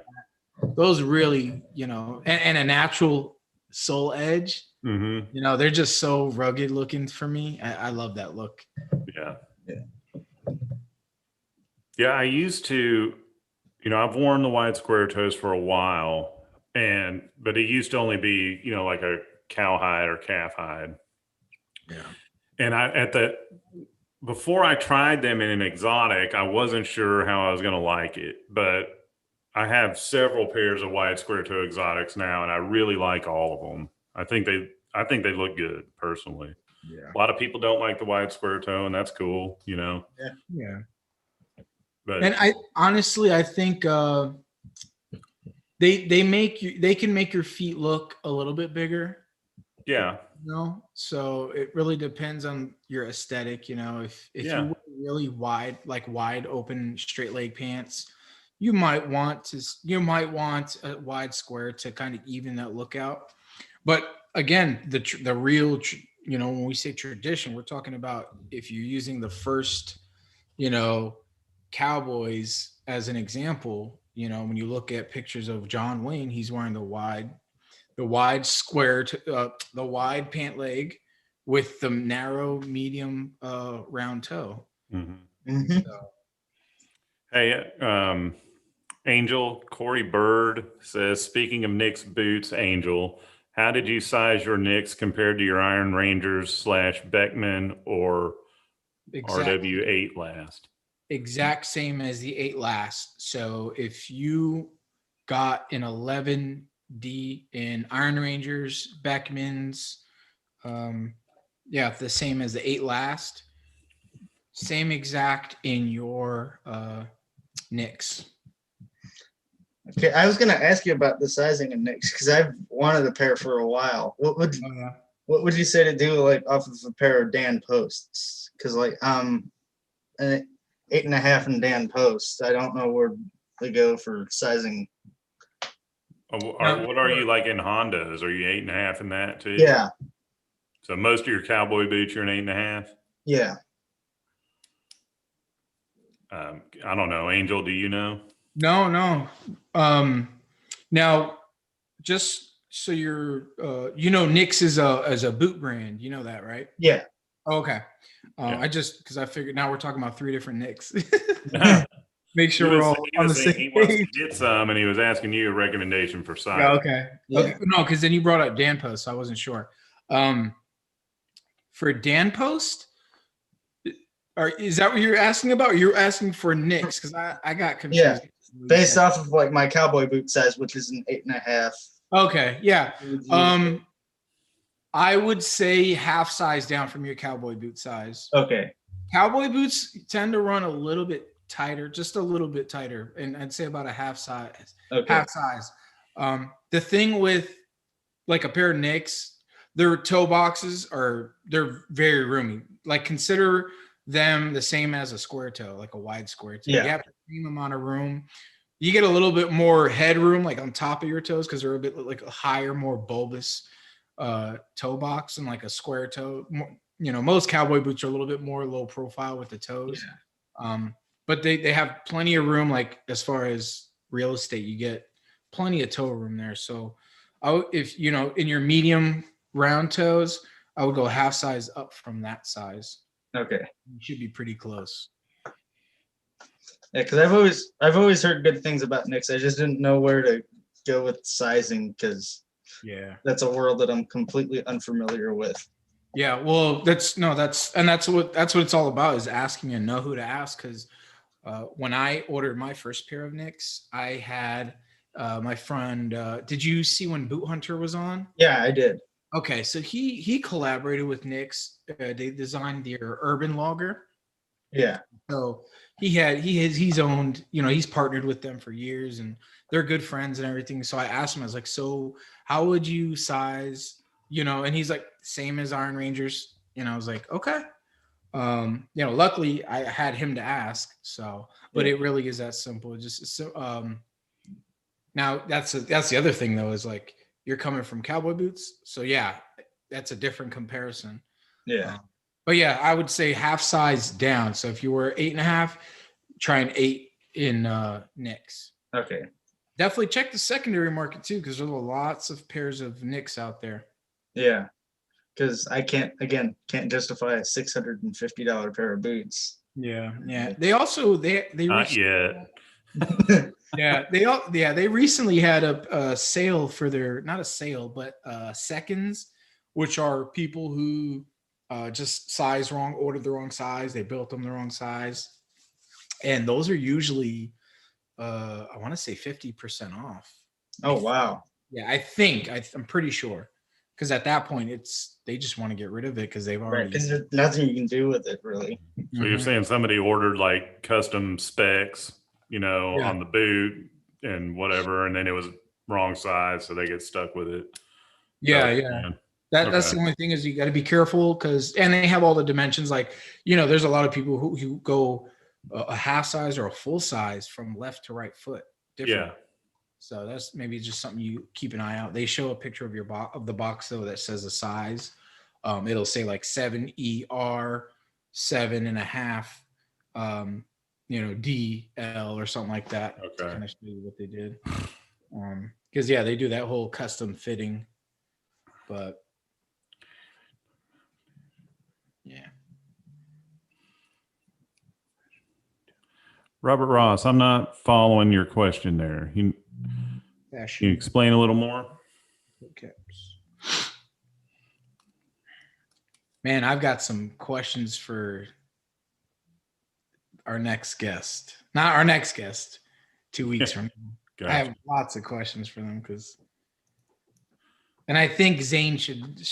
that. Those really, and a natural sole edge. Mhm. They're just so rugged looking for me. I love that look. Yeah. Yeah. Yeah. I used to, I've worn the wide square toes for a while, but it used to only be, like a cowhide or calf hide. Yeah. And before I tried them in an exotic, I wasn't sure how I was going to like it, but I have several pairs of wide square toe exotics now, and I really like all of them. I think they look good personally. Yeah. A lot of people don't like the wide square toe, and that's cool, Yeah. But And I think they can make your feet look a little bit bigger. yeah, So it really depends on your aesthetic. If Yeah. you wear really wide open straight leg pants, you might want a wide square to kind of even that look out. But again, the real when we say tradition, we're talking about if you're using the first cowboys as an example. When you look at pictures of John Wayne, he's wearing the wide square, the wide pant leg with the narrow medium round toe. Mhm. Mhm. So, Hey, Angel Corey Bird says, speaking of Nick's boots, Angel, how did you size your Knicks compared to your Iron Rangers / Beckman or RW8 last? exact same as the 8 last. So if you got an 11D in Iron Rangers, Beckman's, the same as the 8 last, same exact in your Knicks. Okay, I was gonna ask you about the sizing of Knicks because I've wanted a pair for a while. What would you say to do like off of a pair of Dan Posts? Because like an 8.5 in Dan Posts. I don't know where to go for sizing. What are you like in Hondas? Are you 8.5 in that too? Yeah. So most of your cowboy boots, you're an 8.5. Yeah. I don't know. Angel, do you know? No. Now, just so you're, Knicks is a boot brand. You know that, right? Yeah. Okay. Yeah. Because I figured now we're talking about 3 different Knicks. No. Make sure we're all on the same He wants to page. get some, and he was asking you a recommendation for size. Yeah, okay. Yeah. Okay. No, because then you brought up Dan Post, so I wasn't sure. For Dan Post, is that what you're asking about? Or you're asking for Knicks? Because I got confused. Yeah. Based off of like my cowboy boot size, which is an 8.5. Okay. Yeah. I would say half size down from your cowboy boot size. Okay. Cowboy boots tend to run a little bit tighter, just a little bit tighter, and I'd say about a half size. Okay. Half size. The thing with like a pair of Knicks, their toe boxes they're very roomy. Like consider them the same as a square toe, like a wide square toe. Yeah. You have the same amount of room. You get a little bit more headroom, like on top of your toes, because they're a bit like a higher, more bulbous toe box than like a square toe. Most cowboy boots are a little bit more low profile with the toes. Yeah. But they have plenty of room, like as far as real estate, you get plenty of toe room there. So if in your medium round toes, I would go half size up from that size. Okay. You should be pretty close. Yeah, because I've always heard good things about Knicks. I just didn't know where to go with sizing because Yeah. that's a world that I'm completely unfamiliar with. Yeah, well, that's what it's all about, is asking and know who to ask. Because when I ordered my first pair of Knicks, I had my friend. Did you see when Boot Hunter was on? Yeah, I did. Okay, so he collaborated with Knicks. They designed their Urban Logger. Yeah. So he's owned, he's partnered with them for years, and they're good friends and everything. So I asked him, I was like, so how would you size, and he's like, same as Iron Rangers. I was like, okay. Luckily I had him to ask. So, but Yeah. it really is that simple. Just so, now that's the other thing though, is like, you're coming from cowboy boots. So yeah, that's a different comparison. Yeah. But yeah, I would say half size down. So if you were 8.5, try an 8 in Knicks. Okay. Definitely check the secondary market too, because there are lots of pairs of Knicks out there. Yeah. Because I can't justify a $650 pair of boots. Yeah. They also they Not yet. they recently had a sale for their, not a sale, but seconds, which are people who just size wrong, ordered the wrong size, they built them the wrong size, and those are usually I want to say 50% off. Oh wow. Yeah, I'm pretty sure, because at that point they just want to get rid of it because they've already. Because there's nothing you can do with it really. So you're saying somebody ordered like custom specs, on the boot and whatever, and then it was wrong size, so they get stuck with it. Yeah. That's the only thing, is you got to be careful, and they have all the dimensions. Like, there's a lot of people who go a half size or a full size from left to right foot. Different. Yeah. So that's maybe just something you keep an eye out. They show a picture of of the box though that says the size. It'll say like 7ER 7.5, DL or something like that. Okay. To kind of show you what they did. Because they do that whole custom fitting. But yeah. Robert Ross, I'm not following your question there. Can you explain a little more? Okay. Man, I've got some questions for our next guest. Not our next guest, 2 weeks from now. Gotcha. I have lots of questions for them, and I think Zane should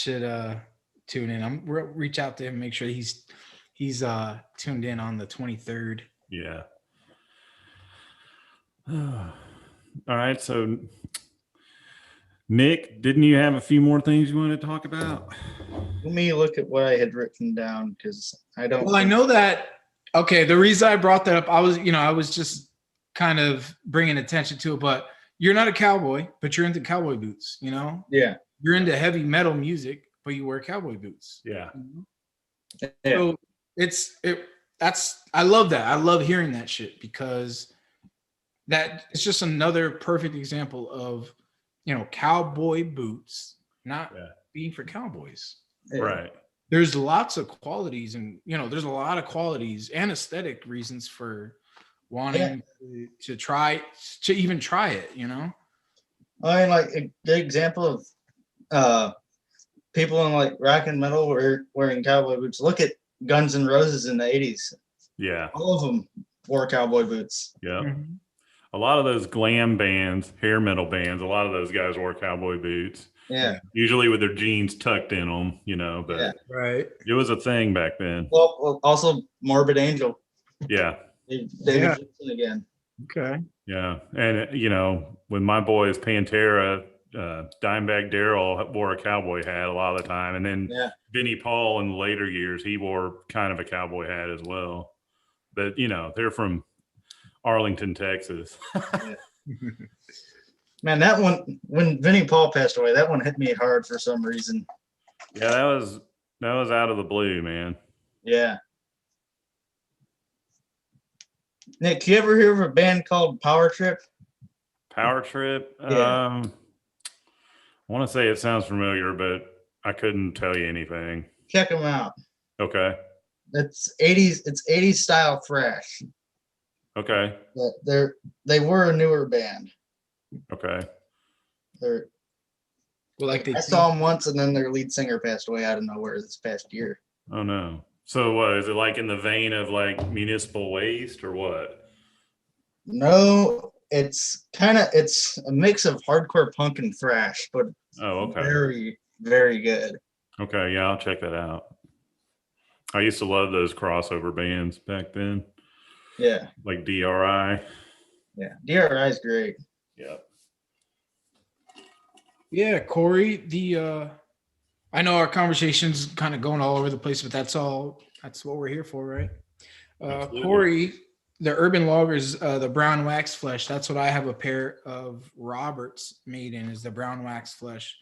tune in. I'm reach out to him, make sure he's tuned in on the 23rd. Yeah. All right. So, Nick, didn't you have a few more things you wanted to talk about? Let me look at what I had written down, because I don't. Well, I know that. Okay, the reason I brought that up, I was just kind of bringing attention to it, but you're not a cowboy, but you're into cowboy boots. Yeah. You're into heavy metal music, but you wear cowboy boots. Yeah. Yeah. So I love that. I love hearing that shit, because that it's just another perfect example of, cowboy boots not being for cowboys. Right. There's lots of qualities, and there's a lot of qualities and aesthetic reasons for wanting to even try it. I mean, like a good example of people in like rock and metal wearing cowboy boots. Look at Guns N' Roses in the 80s. Yeah. All of them wore cowboy boots. Yeah. Mm-hmm. A lot of those glam bands, hair metal bands, a lot of those guys wore cowboy boots. Yeah. Usually with their jeans tucked in them, but Right. it was a thing back then. Well, also Morbid Angel. Yeah. David Gibson again. Okay. Yeah. And, when my boys Pantera, Dimebag Darrell wore a cowboy hat a lot of the time. And then Vinnie Paul in the later years, he wore kind of a cowboy hat as well. But, they're from Arlington, Texas. Man, that one, when Vinnie Paul passed away, that one hit me hard for some reason. Yeah, that was out of the blue, man. Yeah. Nick, you ever hear of a band called Power Trip? Power Trip? Yeah. I want to say it sounds familiar, but I couldn't tell you anything. Check them out. Okay. It's 80s style thrash. Okay. They were a newer band. Okay. They're Well, like I saw them once, and then their lead singer passed away out of nowhere this past year. Oh no. So what is it like in the vein of like Municipal Waste or what? No, it's a mix of hardcore punk and thrash, but Oh, okay. very, very good. Okay, yeah, I'll check that out. I used to love those crossover bands back then. Yeah. Like DRI. Yeah. DRI is great. Yeah. Yeah, Corey, I know our conversation's kind of going all over the place, but that's what we're here for, right? Corey, the Urban Loggers, the brown wax flesh, that's what I have a pair of Roberts made in, is the brown wax flesh.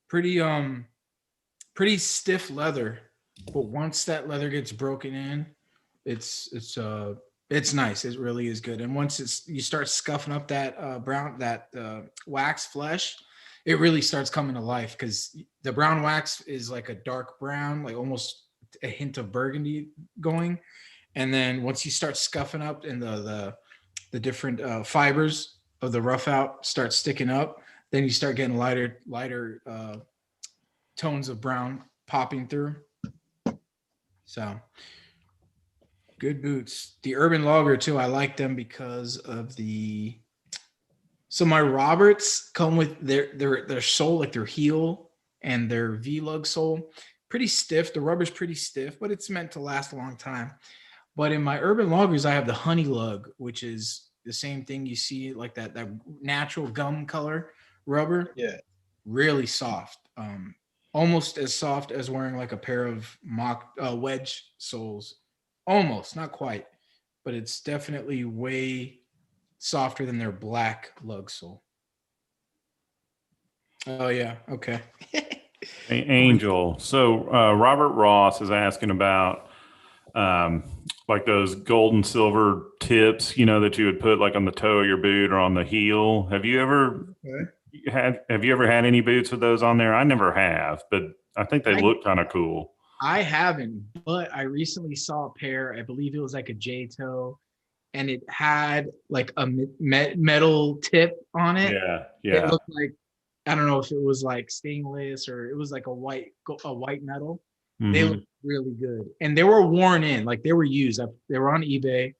Pretty stiff leather, but once that leather gets broken in, it's nice. It really is good. And once you start scuffing up that wax flesh, it really starts coming to life, because the brown wax is like a dark brown, like almost a hint of burgundy going. And then once you start scuffing up and the different fibers of the rough out start sticking up, then you start getting lighter tones of brown popping through. So good boots. The Urban Logger too, I like them because of so my Roberts come with their sole, like their heel and their V-lug sole, pretty stiff. The rubber's pretty stiff, but it's meant to last a long time. But in my Urban Loggers, I have the honey lug, which is the same thing you see, like that natural gum color rubber. Yeah. Really soft. Almost as soft as wearing like a pair of wedge soles. Almost, not quite, but it's definitely way softer than their black lug sole. Oh yeah, okay. Hey, Angel. So Robert Ross is asking about like those gold and silver tips, that you would put like on the toe of your boot or on the heel. Have you ever had any boots with those on there? I never have, but I think they look kind of cool. I haven't, but I recently saw a pair. I believe it was like a J-toe, and it had like a metal tip on it. Yeah. It looked like, I don't know if it was like stainless or it was like a white metal. Mm-hmm. They looked really good, and they were worn in, like they were used. They were on eBay.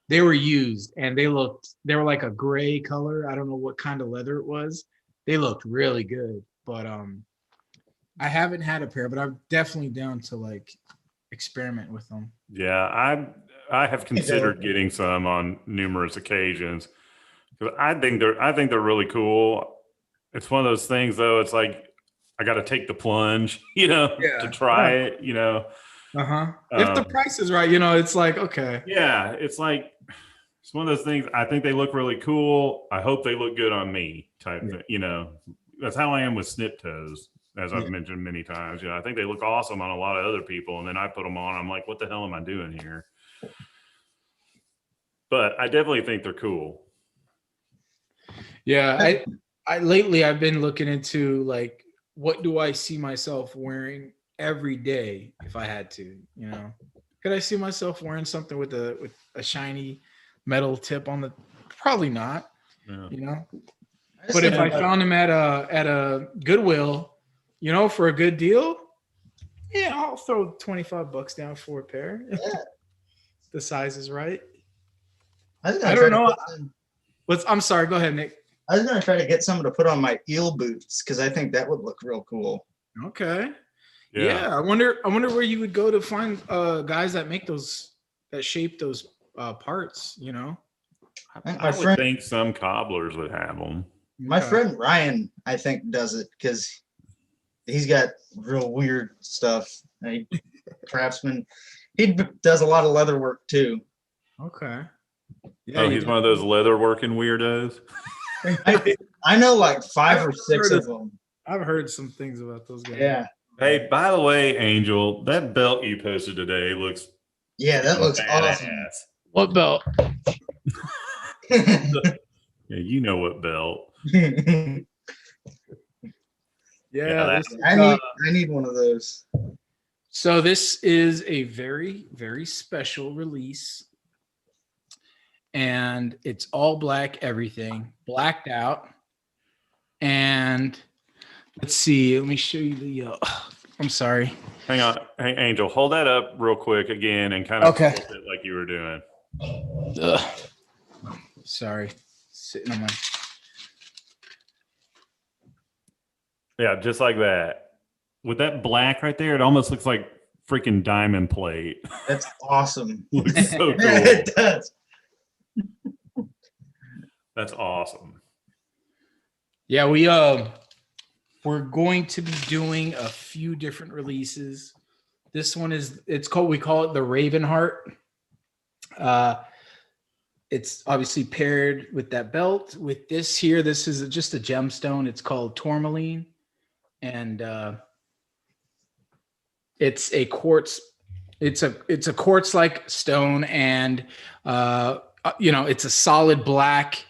They were used, and they were like a gray color. I don't know what kind of leather it was. They looked really good, but I haven't had a pair, but I'm definitely down to like experiment with them. Yeah, I have considered getting some on numerous occasions, because I think they're really cool. It's one of those things, though. It's like I got to take the plunge, to try it, If the price is right, it's like, okay. Yeah, it's like, it's one of those things. I think they look really cool. I hope they look good on me, type thing. That's how I am with snip toes, as I've mentioned many times. I think they look awesome on a lot of other people, and then I put them on. I'm like, what the hell am I doing here? But I definitely think they're cool. Yeah, I lately I've been looking into like, what do I see myself wearing every day if I had to? Could I see myself wearing something with a shiny metal tip on the? Probably not. Yeah. But if I found them at a Goodwill, for a good deal, yeah, I'll throw $25 down for a pair. Yeah. The size is right. I don't know. I'm sorry. Go ahead, Nick. I was gonna try to get someone to put on my eel boots, because I think that would look real cool. Okay. Yeah. I wonder where you would go to find guys that make that shape those parts. I would think some cobblers would have them. My friend Ryan, I think, does it, because he's got real weird stuff. Craftsman. He does a lot of leather work too. Okay. Yeah, he's one of those leather working weirdos. I know like 5 or 6 of them. I've heard some things about those guys. Yeah. Hey, by the way, Angel, that belt you posted today looks that looks awesome. What belt? Yeah, you know what belt. Yeah, Yeah, I need one of those. so this is a very, very special release. And it's all black, everything blacked out. And let's see, let me show you the I'm sorry. Hang on. Hey, Angel, hold that up real quick again and kind of Okay. tilt it like you were doing. Sorry. Sitting on my Yeah, just like that. With that black right there, it almost looks like freaking diamond plate. That's awesome. Looks so cool. It does. That's awesome. Yeah, we're going to be doing a few different releases. This one we call it the Raven Heart. It's obviously paired with that belt. With this here, this is just a gemstone. It's called tourmaline, and it's a quartz. It's a quartz-like stone, and it's a solid black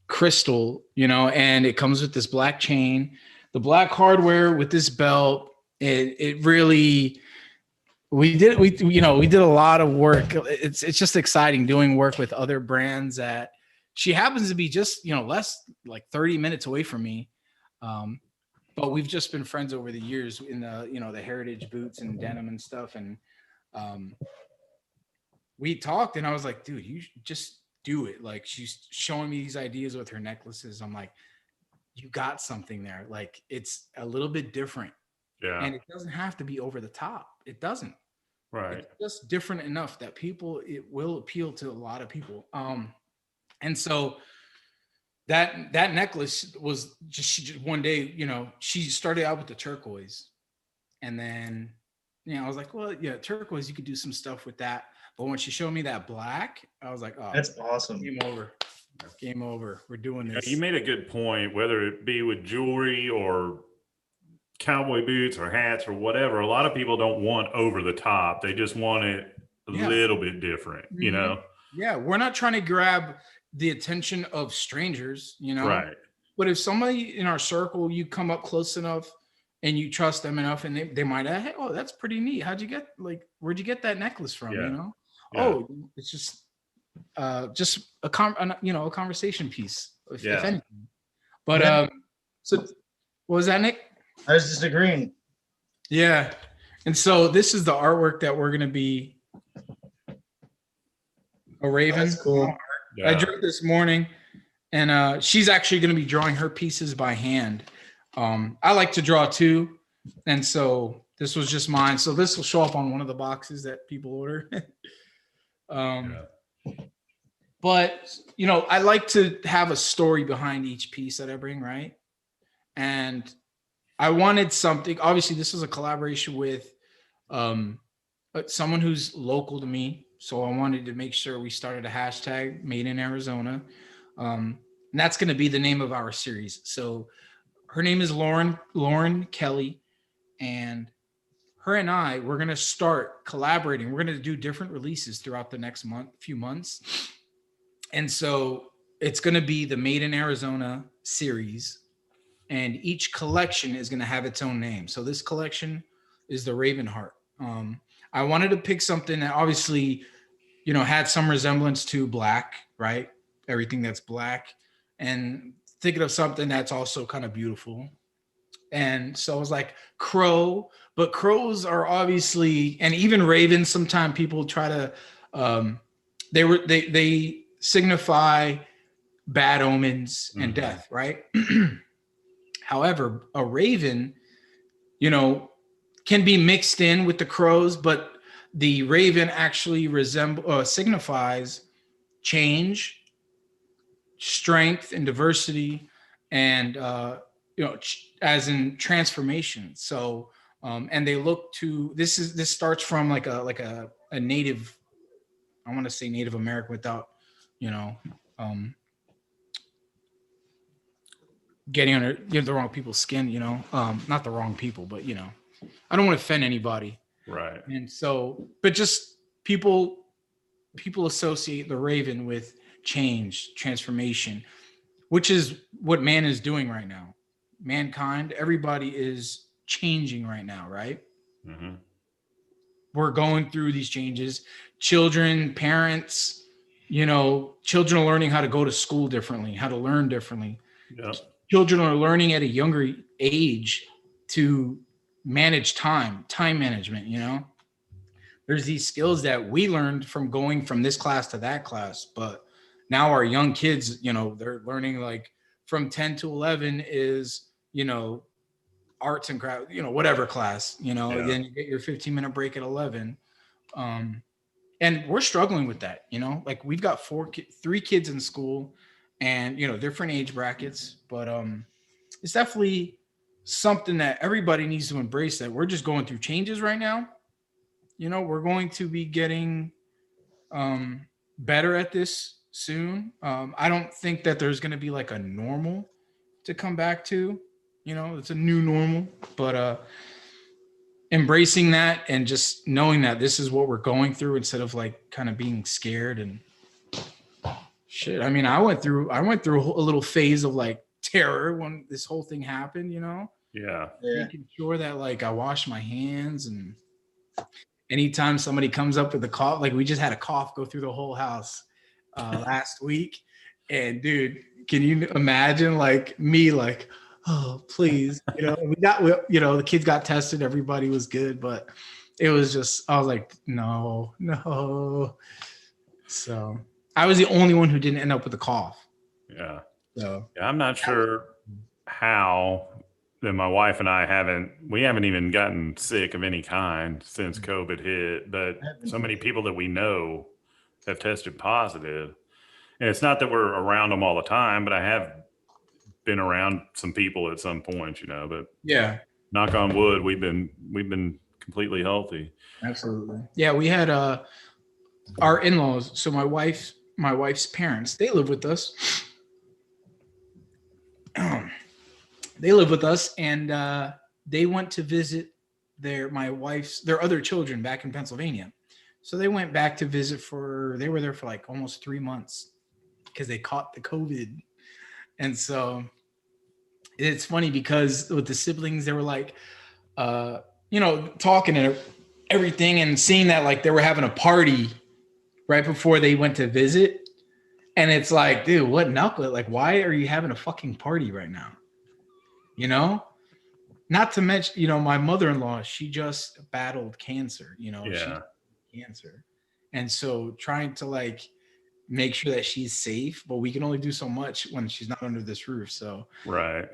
crystal, and it comes with this black chain, the black hardware with this belt. It really, we did a lot of work. It's just exciting doing work with other brands that she happens to be just, less like 30 minutes away from me. But we've just been friends over the years in the heritage boots and denim and stuff. And we talked and I was like, dude, you just do it. Like, she's showing me these ideas with her necklaces. I'm like, you got something there. Like, it's a little bit different. Yeah. And it doesn't have to be over the top. It doesn't. Right. It's just different enough that it will appeal to a lot of people. And so that necklace was just one day, she started out with the turquoise. And then, I was like, well, yeah, turquoise, you could do some stuff with that. But when she showed me that black, I was like, oh, that's awesome. Game over. Game over. We're doing this. You made a good point, whether it be with jewelry or cowboy boots or hats or whatever. A lot of people don't want over the top. They just want it a little bit different, Yeah, we're not trying to grab the attention of strangers, Right. But if somebody in our circle, you come up close enough and you trust them enough, and they might, hey, oh, that's pretty neat. Where'd you get that necklace from? Yeah. Oh, it's just a conversation piece, if anything. But so what was that, Nick? I was just agreeing. Yeah. And so this is the artwork that we're gonna be a raven. That's cool. Yeah. I drew it this morning, and she's actually gonna be drawing her pieces by hand. I like to draw too, and so this was just mine. So this will show up on one of the boxes that people order. But I like to have a story behind each piece that I bring, right? And I wanted something. Obviously, this is a collaboration with someone who's local to me. So I wanted to make sure we started a hashtag Made in Arizona. And that's going to be the name of our series. So her name is Lauren Kelly, and her and we're going to start collaborating. We're going to do different releases throughout the next few months. And so it's going to be the Made in Arizona series, and each collection is going to have its own name. So this collection is the Raven Heart. I wanted to pick something that obviously, had some resemblance to black, right? Everything that's black, and thinking of something that's also kind of beautiful. And so I was like, crow, but crows are obviously, and even ravens, sometimes people try to, they signify bad omens and death, right? However, a raven, can be mixed in with the crows, but the raven actually signifies change, strength, and diversity, and as in transformation. So, and they look to this starts from like a native, I want to say Native American without, getting under the wrong people's skin, not the wrong people, but I don't want to offend anybody. Right. And so, but just people associate the raven with change, transformation, which is what man is doing right now. mankind, everybody is changing right now, right? Mm-hmm. We're going through these changes. Children, parents, children are learning how to go to school differently, how to learn differently. Yep. Children are learning at a younger age to manage time management, There's these skills that we learned from going from this class to that class, but now our young kids, they're learning like from 10 to 11 is, arts and craft, whatever class, then you get your 15-minute break at 11. And we're struggling with that, like we've got 3 kids in school and, different age brackets, but it's definitely something that everybody needs to embrace, that we're just going through changes right now. We're going to be getting better at this soon. I don't think that there's going to be like a normal to come back to, it's a new normal, but embracing that and just knowing that this is what we're going through instead of like kind of being scared and shit. I mean, I went through a little phase of like terror when this whole thing happened, Yeah. making sure that like I wash my hands, and anytime somebody comes up with a cough, like we just had a cough go through the whole house last week. And dude, can you imagine like me like, oh, please, the kids got tested, everybody was good, but it was just, I was like, no. So I was the only one who didn't end up with a cough. Yeah. So Yeah, I'm not sure how that my wife and I haven't even gotten sick of any kind since COVID hit, but so many people that we know have tested positive. And it's not that we're around them all the time, but I have been around some people at some point, but yeah, knock on wood, we've been completely healthy. absolutely. Yeah, we had our in-laws, so my wife's parents, they live with us. They live with us, and they went to visit their other children back in Pennsylvania. So they went back to visit they were there for like almost 3 months because they caught the COVID. And so it's funny because with the siblings, they were like, talking and everything, and seeing that like they were having a party right before they went to visit. And it's like, dude, what knuckle? Like, why are you having a fucking party right now? Not to mention, my mother-in-law, she just battled cancer, cancer. And so trying to like make sure that she's safe, but we can only do so much when she's not under this roof. So, right.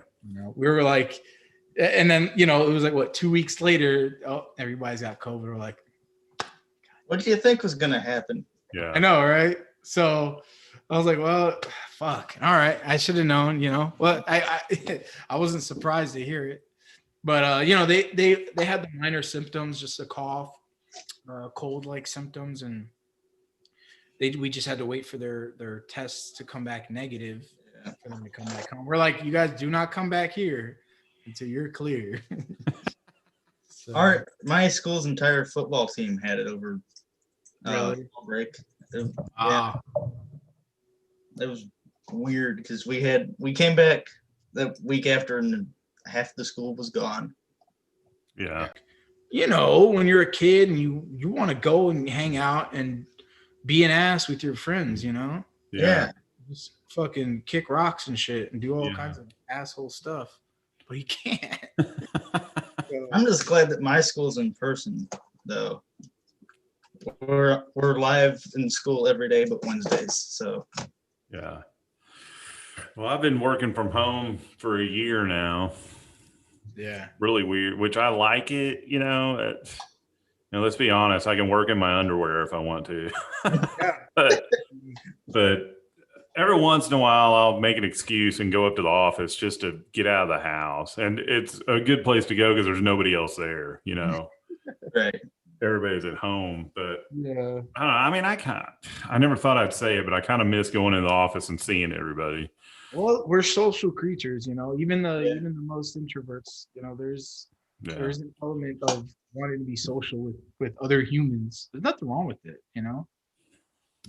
We were like, and then, it was like, what, 2 weeks later, oh, everybody's got COVID. We're like, what do you think was going to happen? Yeah. I know, right? So I was like, well, fuck. All right. I should have known, Well, I wasn't surprised to hear it. But they had the minor symptoms, just a cough, cold-like symptoms, and we just had to wait for their tests to come back negative for them to come back home. We're like, you guys do not come back here until you're clear. So, my school's entire football team had it over really? break. It was weird because we came back the week after and half the school was gone. Yeah. When you're a kid and you want to go and hang out and be an ass with your friends, Yeah. Just fucking kick rocks and shit and do all kinds of asshole stuff, but you can't. So, I'm just glad that my school's in person, though. We're live in school every day but Wednesdays. So yeah. Well, I've been working from home for a year now. Yeah. Really weird, which I like it, let's be honest, I can work in my underwear if I want to. but every once in a while I'll make an excuse and go up to the office just to get out of the house. And it's a good place to go because there's nobody else there, Right. Everybody's at home. But Yeah. I don't know. I mean, I never thought I'd say it, but I kind of miss going in the office and seeing everybody. Well, we're social creatures, even the most introverts, there's an element of wanting to be social with other humans. There's nothing wrong with it,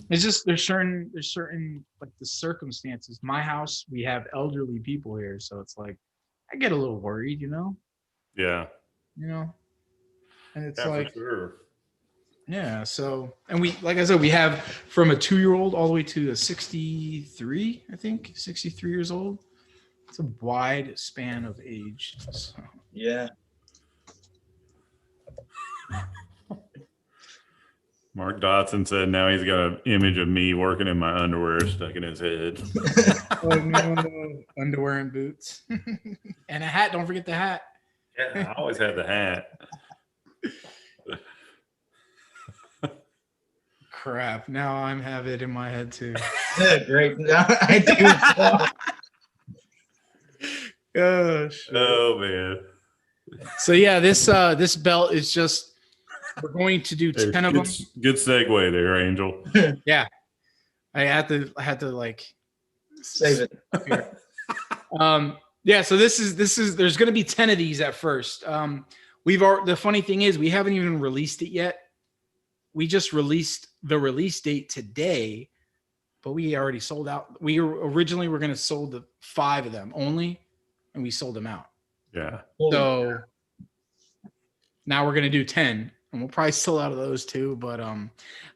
It's just there's certain like the circumstances. My house, we have elderly people here, so it's like I get a little worried, you know, Yeah. and it's Yeah, like, for sure. yeah. So, and we, like I said, we have from a 2-year-old all the way to a 63, I think 63 years old. It's a wide span of age. So. Yeah. Mark Dotson said now he's got an image of me working in my underwear stuck in his head. Oh no, underwear and boots, and a hat. Don't forget the hat. Yeah, I always had the hat. Crap! Now I'm have it in my head too. Yeah, great. I do. Oh shit. Oh man. So yeah, this belt is just we're going to do 10 of them. Good segue there, Angel. Yeah, I had to like Save it. Yeah, so this is there's going to be 10 of these at first. The funny thing is we haven't even released it yet. We just released the release date today, but we already sold out. We originally were going to sold the 5 of them only, and we sold them out. Yeah. So now we're going to do 10, and we'll probably sell out of those too, but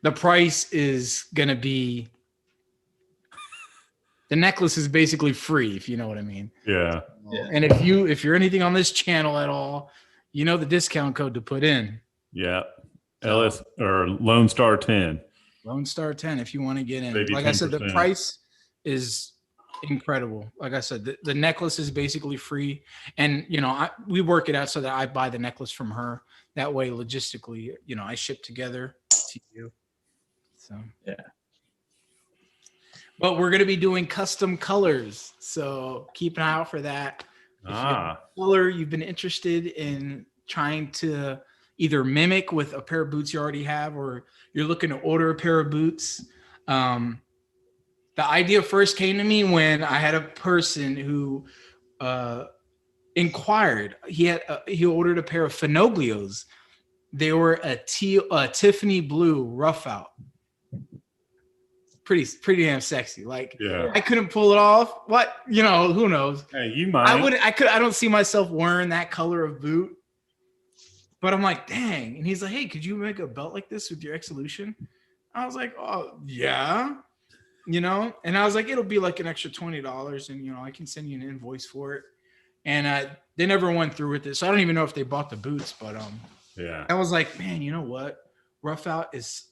the price is going to be the necklace is basically free, if you know what I mean. Yeah. And if you're anything on this channel at all, you know the discount code to put in. Yeah. LS or Lone Star 10. Lone Star 10 if you want to get in. Maybe like 10%. I said, the 10%. price is incredible. Like I said, the necklace is basically free. And, we work it out so that I buy the necklace from her. That way, logistically, I ship together to you. So, yeah. But we're going to be doing custom colors. So keep an eye out for that. If you have a color you've been interested in trying to either mimic with a pair of boots you already have, or you're looking to order a pair of boots. The idea first came to me when I had a person who inquired. He ordered a pair of Finoglios. They were a Tiffany blue rough out. Pretty damn sexy. Like, yeah. I couldn't pull it off. What? Who knows? Hey, you might. I don't see myself wearing that color of boot. But I'm like, dang. And he's like, hey, could you make a belt like this with your Exolution? I was like, oh, yeah. And I was like, it'll be like an extra $20. And, I can send you an invoice for it. And they never went through with it. So I don't even know if they bought the boots. But yeah, I was like, man, you know what? Rough out is,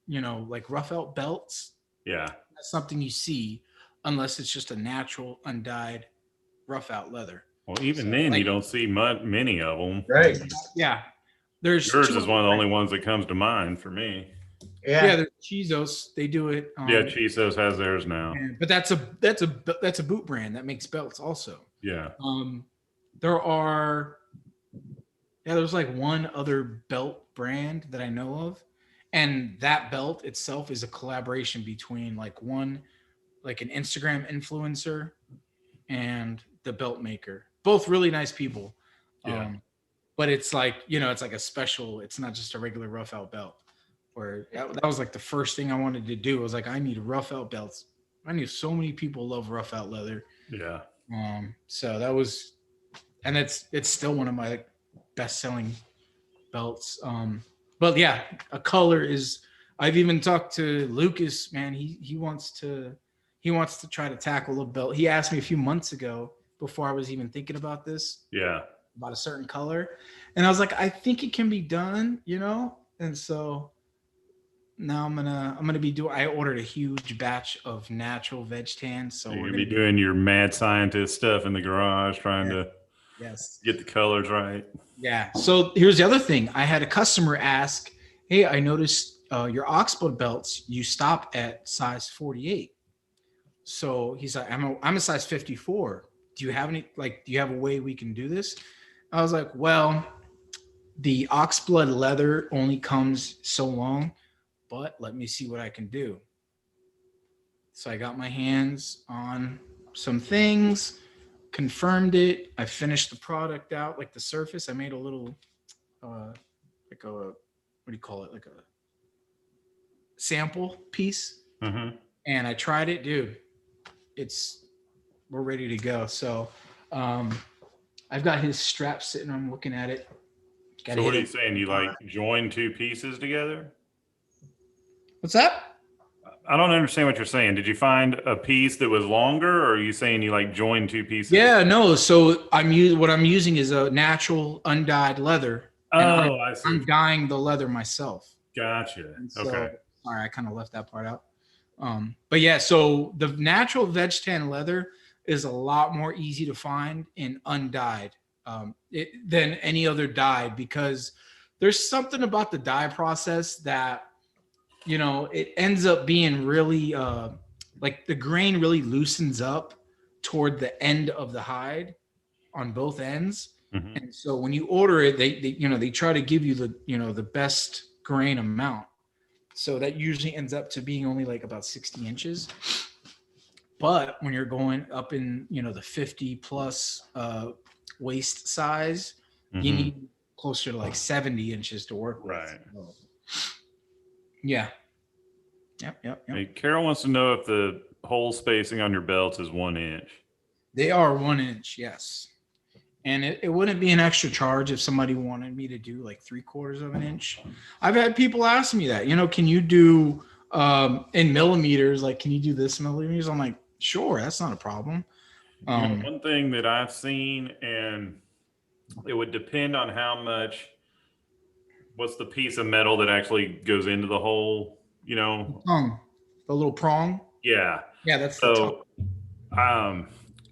like rough out belts. Yeah. That's something you see unless it's just a natural, undyed, rough out leather. Well, even then, you don't see many of them. Right. Yeah. Yours is one of the only ones that comes to mind for me. Yeah, there's Chisos. They do it. Yeah, Chisos has theirs now. But that's a boot brand that makes belts also. Yeah. There's like one other belt brand that I know of. And that belt itself is a collaboration between like an Instagram influencer and the belt maker. Both really nice people. Yeah. But it's like, it's like a special, it's not just a regular rough out belt. Where that was like the first thing I wanted to do. I was like, I need rough out belts. I knew so many people love rough out leather. Yeah. So that was, and it's still one of my best selling belts. But yeah, a color is. I've even talked to Lucas. Man, he wants to try to tackle a belt. He asked me a few months ago before I was even thinking about this. Yeah. About a certain color, and I was like, I think it can be done, And so now I'm gonna be doing. I ordered a huge batch of natural veg tans. So you're gonna be doing your mad scientist stuff in the garage, trying to get the colors right. Yeah. So here's the other thing. I had a customer ask, hey, I noticed your oxbow belts, you stop at size 48. So he's like, I'm a size 54. Do you have do you have a way we can do this? I was like, well, the oxblood leather only comes so long, but let me see what I can do. So I got my hands on some things, confirmed it. I finished the product out, like the surface. I made a little, what do you call it? Like a sample piece. Mm-hmm. And I tried it, dude. We're ready to go. So I've got his strap sitting. I'm looking at it. So what are you saying? You like join two pieces together? What's that? I don't understand what you're saying. Did you find a piece that was longer, or are you saying you like join two pieces? Yeah, no. So what I'm using is a natural undyed leather. Oh, I see. I'm dyeing the leather myself. Gotcha. So, Okay. Sorry, I kind of left that part out. But yeah, so the natural veg tan leather is a lot more easy to find in undyed than any other dye, because there's something about the dye process that, you know, it ends up being really like the grain really loosens up toward the end of the hide on both ends. Mm-hmm. And so when you order it, they try to give you the best grain amount. So that usually ends up to being only like about 60 inches. But when you're going up in, the 50 plus waist size, you need closer to like 70 inches to work with. Right. So, yeah. Yep. Hey, Carol wants to know if the hole spacing on your belts is 1 inch. They are 1 inch, yes. And it wouldn't be an extra charge if somebody wanted me to do like 3/4 of an inch. I've had people ask me that, can you do in millimeters? Like, can you do this millimeters? I'm like, sure, that's not a problem. One thing that I've seen, and it would depend on what's the piece of metal that actually goes into the hole, The little prong. Yeah. Yeah, that's so.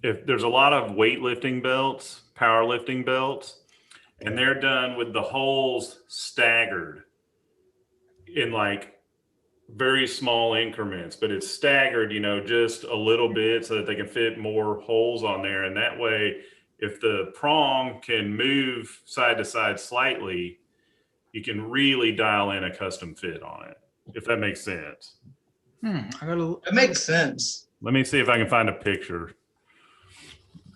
If there's a lot of weightlifting belts, powerlifting belts, and they're done with the holes staggered in like very small increments, but it's staggered, just a little bit so that they can fit more holes on there. And that way, if the prong can move side to side slightly, you can really dial in a custom fit on it, if that makes sense. It makes sense. Let me see if I can find a picture.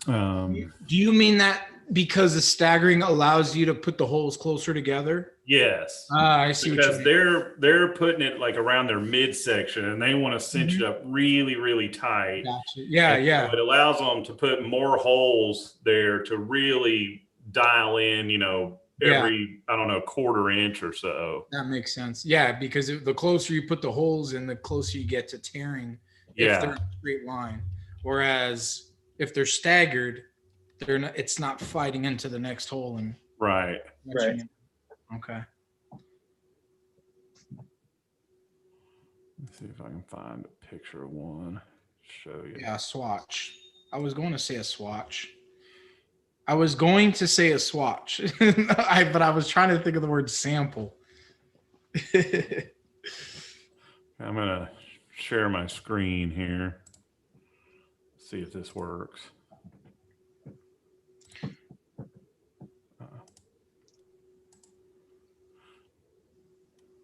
Do you mean that because the staggering allows you to put the holes closer together? Yes. I see. Because they're putting it like around their midsection, and they want to cinch it up really, really tight. Gotcha. Yeah. So it allows them to put more holes there to really dial in, every, I don't know, 1/4 inch or so. That makes sense. Yeah, because the closer you put the holes in, the closer you get to tearing if they're in a straight line. Whereas if they're staggered, it's not fighting into the next hole. And right. Okay. Let's see if I can find a picture of one. Show you. Yeah, a swatch. I was going to say a swatch. but I was trying to think of the word sample. I'm going to share my screen here. See if this works.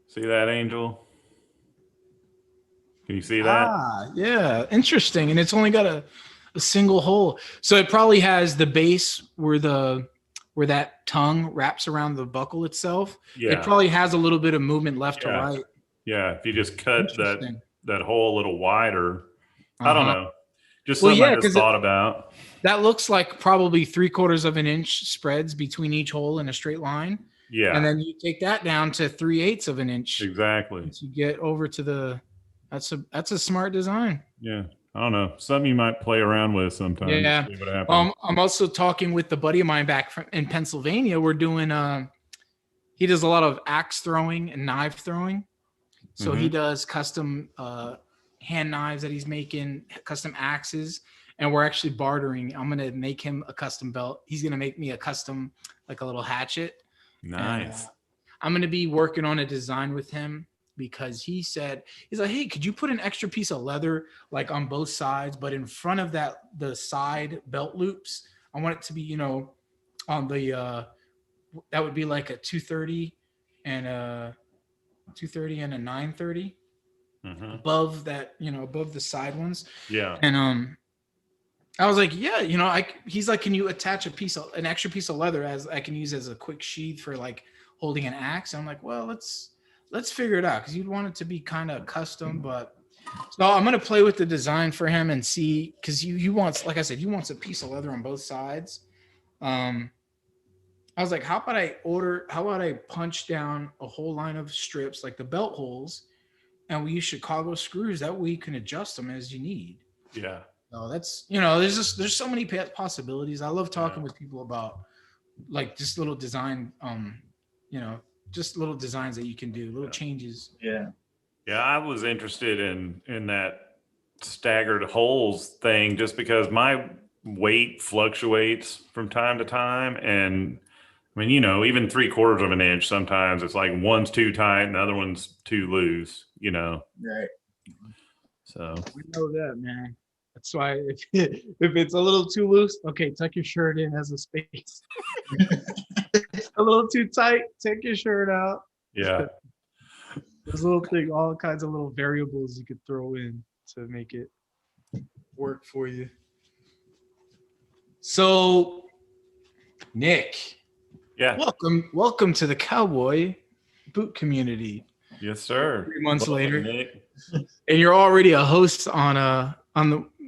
See that, Angel? Can you see that? Yeah, interesting. And it's only got a single hole, so it probably has the base where that tongue wraps around the buckle itself. Yeah, it probably has a little bit of movement left to right. Yeah, if you just cut that hole a little wider, I don't know. Just something I just thought about. That looks like probably 3/4 of an inch spreads between each hole in a straight line. Yeah. And then you take that down to 3/8 of an inch. Exactly. Once you get over to that's a smart design. Yeah. I don't know. Something you might play around with sometimes. Yeah. See what happens. I'm also talking with the buddy of mine back in Pennsylvania. We're doing he does a lot of axe throwing and knife throwing. So he does custom hand knives that he's making, custom axes, and we're actually bartering. I'm gonna make him a custom belt. He's gonna make me a custom, like a little hatchet. Nice. And, I'm gonna be working on a design with him because he's like, hey, could you put an extra piece of leather like on both sides, but in front of the side belt loops, I want it to be, on the that would be like a 230 and a 930 above that, above the side ones. Yeah. And I was like, yeah, he's like, can you attach an extra piece of leather as I can use as a quick sheath for like holding an axe? And I'm like, well, let's figure it out, because you'd want it to be kind of custom. But so I'm gonna play with the design for him and see, because he wants, like I said, he wants a piece of leather on both sides. I was like, how about I punch down a whole line of strips like the belt holes, and we use Chicago screws. That way you can adjust them as you need. Yeah. So that's, there's so many possibilities. I love talking with people about like just little design, just little designs that you can do, little changes. Yeah. Yeah, I was interested in that staggered holes thing just because my weight fluctuates from time to time. And I mean, even 3/4 of an inch, sometimes it's like one's too tight and the other one's too loose, Right. So We know that, man. That's why if it's a little too loose, okay, tuck your shirt in, has a space. A little too tight, take your shirt out. yeah. There's little thing, all kinds of little variables you could throw in to make it work for you. So, Nick, Yeah. welcome to the cowboy boot community. Yes, sir. 3 months Welcome, later, Nick. and you're already a host on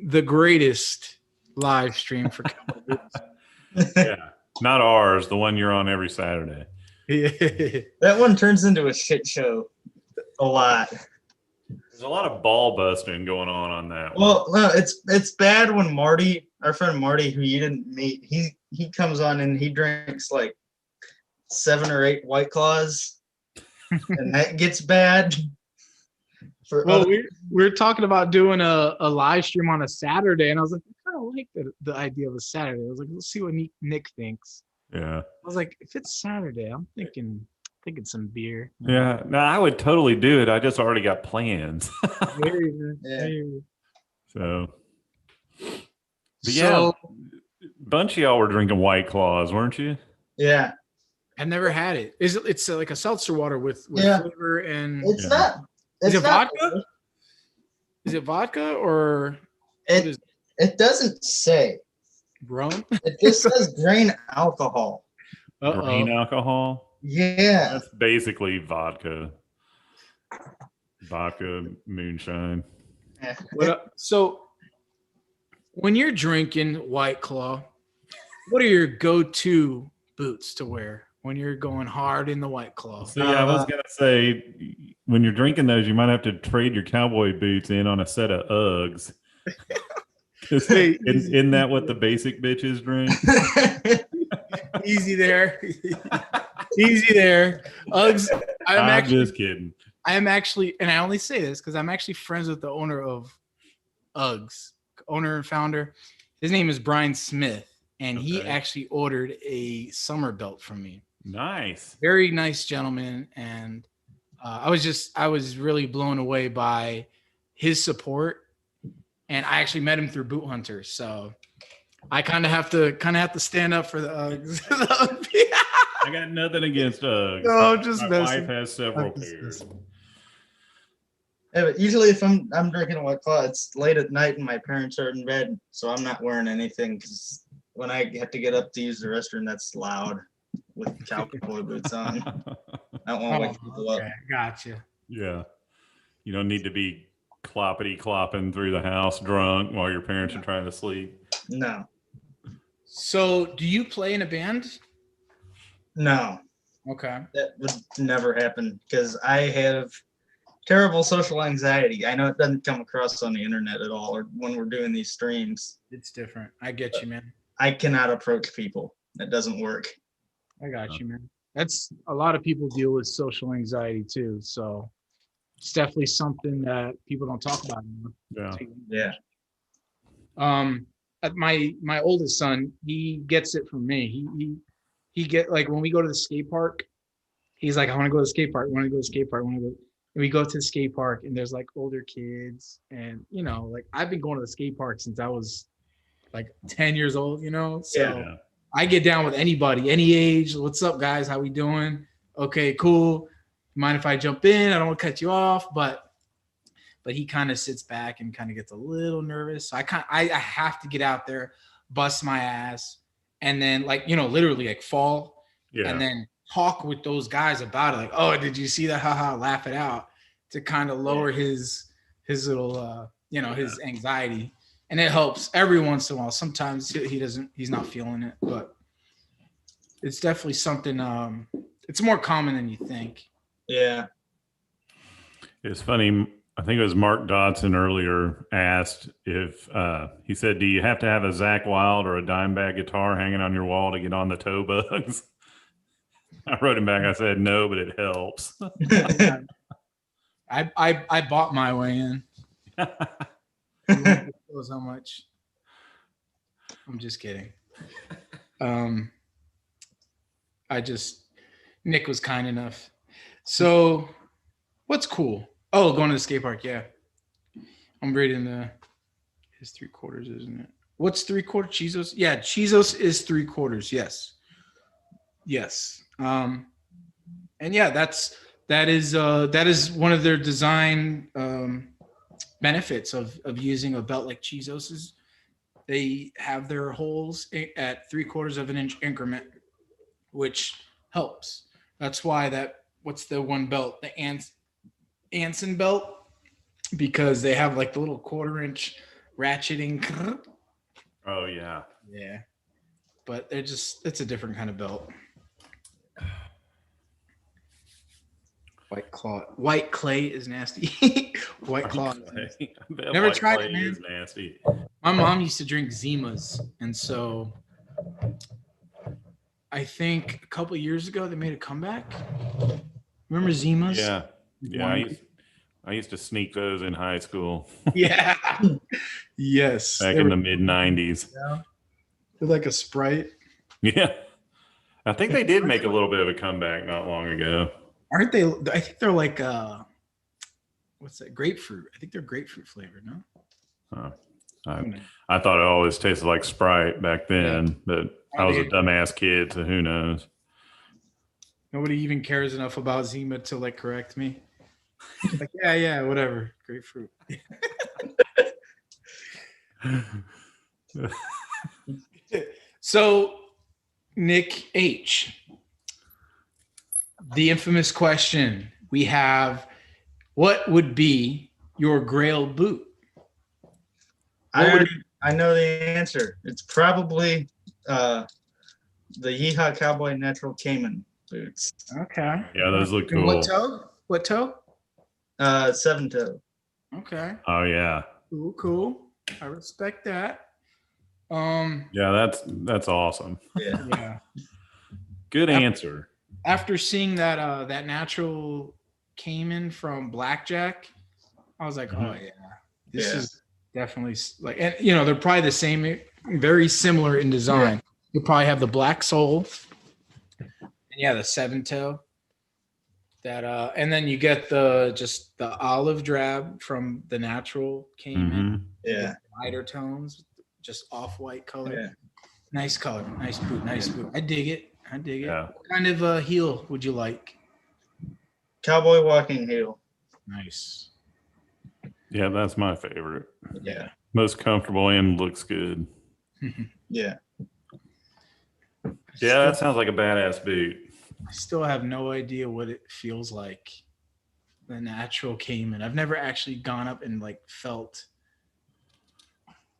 the greatest live stream for cowboy boots. Yeah. Not ours, the one you're on every Saturday. That one turns into a shit show a lot. There's a lot of ball busting going on that one. Well, no, it's bad when Marty, our friend Marty, who you didn't meet, he comes on and he drinks like 7 or 8 White Claws, and that gets bad. Well, we're talking about doing a live stream on a Saturday, and I was like, I kind of like the idea of a Saturday. I was like, let's see what Nick thinks. Yeah. I was like, if it's Saturday, I'm thinking some beer. Yeah. No, I would totally do it. I just already got plans. Yeah. So, but yeah, a bunch of y'all were drinking White Claws, weren't you? Yeah. I never had it. It's like a seltzer water with Yeah. flavor and It's not. Is It's it not vodka? Is it vodka or It doesn't say. rum? It just says grain alcohol. Grain alcohol? Yeah. That's basically vodka. Vodka moonshine. So when you're drinking White Claw, what are your go-to boots to wear when you're going hard in the White Claw? See, I was gonna say, when you're drinking those, you might have to trade your cowboy boots in on a set of Uggs. Isn't that what the basic bitches drink? Easy there. Easy there. Uggs. I'm just kidding. I am actually, and I only say this because I'm actually friends with the owner of Uggs, owner and founder. His name is Brian Smith, and he actually ordered a summer belt from me. Nice. Very nice gentleman, and I was really blown away by his support. And I actually met him through Boot Hunter, so I kind of have to stand up for the Uggs. I got nothing against Uggs. No, just my messing. wife has several pairs. Yeah, but usually if I'm drinking a White Claw, it's late at night and my parents are in bed, so I'm not wearing anything because when I have to get up to use the restroom, that's loud with cowboy boots on. I don't want to wake people up. Gotcha. Yeah. You don't need to be cloppity-clopping through the house drunk while your parents are trying to sleep. No. So do you play in a band? No. Okay. That would never happen because I have terrible social anxiety. I know it doesn't come across on the internet at all or when we're doing these streams. It's different. I get you, man. I cannot approach people. That doesn't work. I got you, man. That's a lot of people deal with social anxiety too. So it's definitely something that people don't talk about anymore. Yeah. Yeah. My oldest son, he gets it from me. He get like when we go to the skate park, he's like, I want to go to the skate park. I want to go to the skate park. I want to go. And we go to the skate park and there's like older kids and like I've been going to the skate park since I was like 10 years old, so I get down with anybody, any age. What's up, guys? How we doing? Okay, cool. Mind if I jump in? I don't want to cut you off, but he kind of sits back and kind of gets a little nervous. So I have to get out there, bust my ass, and then literally like fall and then talk with those guys about it. Like, oh, did you see that? Haha, laugh it out to kind of lower his little his anxiety. And it helps every once in a while. Sometimes he's not feeling it, but it's definitely something. It's more common than you think. Yeah. It's funny. I think it was Mark Dodson earlier asked if he said, "Do you have to have a Zach Wild or a Dimebag guitar hanging on your wall to get on the toe bugs?" I wrote him back. I said, "No, but it helps." I bought my way in. You won't disclose how much. I'm just kidding. Nick was kind enough. So what's cool? Oh, going to the skate park. Yeah. I'm reading his 3/4, isn't it? What's 3/4 Chizos? Yeah. Chizos is 3/4. Yes. Yes. And yeah, that is one of their design benefits of using a belt like Chizos's. They have their holes at 3/4 of an inch increment, which helps. That's why what's the one belt, the Anson belt, because they have like the little 1/4 inch ratcheting. Oh yeah. Yeah. But it's a different kind of belt. White clay is nasty. White claw. Never tried it, man. Is nasty. My mom used to drink Zimas, and so I think a couple of years ago they made a comeback. Remember Zimas? Yeah. Yeah. I used to sneak those in high school. Yeah. Yes. Back in the mid 90s. Yeah. They're like a Sprite. Yeah. I think they did make a little bit of a comeback not long ago. Aren't they? I think they're like what's that? Grapefruit. I think they're grapefruit flavored, no? I thought it always tasted like Sprite back then, but I was a dumbass kid, so who knows? Nobody even cares enough about Zima to like correct me. Like, yeah, whatever. Grapefruit. So, Nick H., the infamous question we have: what would be your Grail boot? I know the answer. It's probably the Yeehaw Cowboy Natural Cayman boots. Okay. Yeah, those look cool. What toe? What toe? 7-toe. Okay. Oh yeah. Cool. I respect that. Yeah, that's awesome. Yeah. Good answer. After seeing that natural Cayman from Blackjack, I was like, oh yeah, this is definitely like, and they're probably the same, very similar in design. You probably have the black sole, and the 7-toe. That and then you get the olive drab from the natural Cayman. Mm-hmm. Yeah, lighter tones, just off-white color. Yeah. Nice color, nice boot, nice boot. I dig it. Yeah. What kind of heel would you like? Cowboy walking heel. Nice. Yeah, that's my favorite. Yeah. Most comfortable and looks good. Yeah. Yeah, that sounds like a badass boot. I still have no idea what it feels like. The natural Cayman. I've never actually gone up and like felt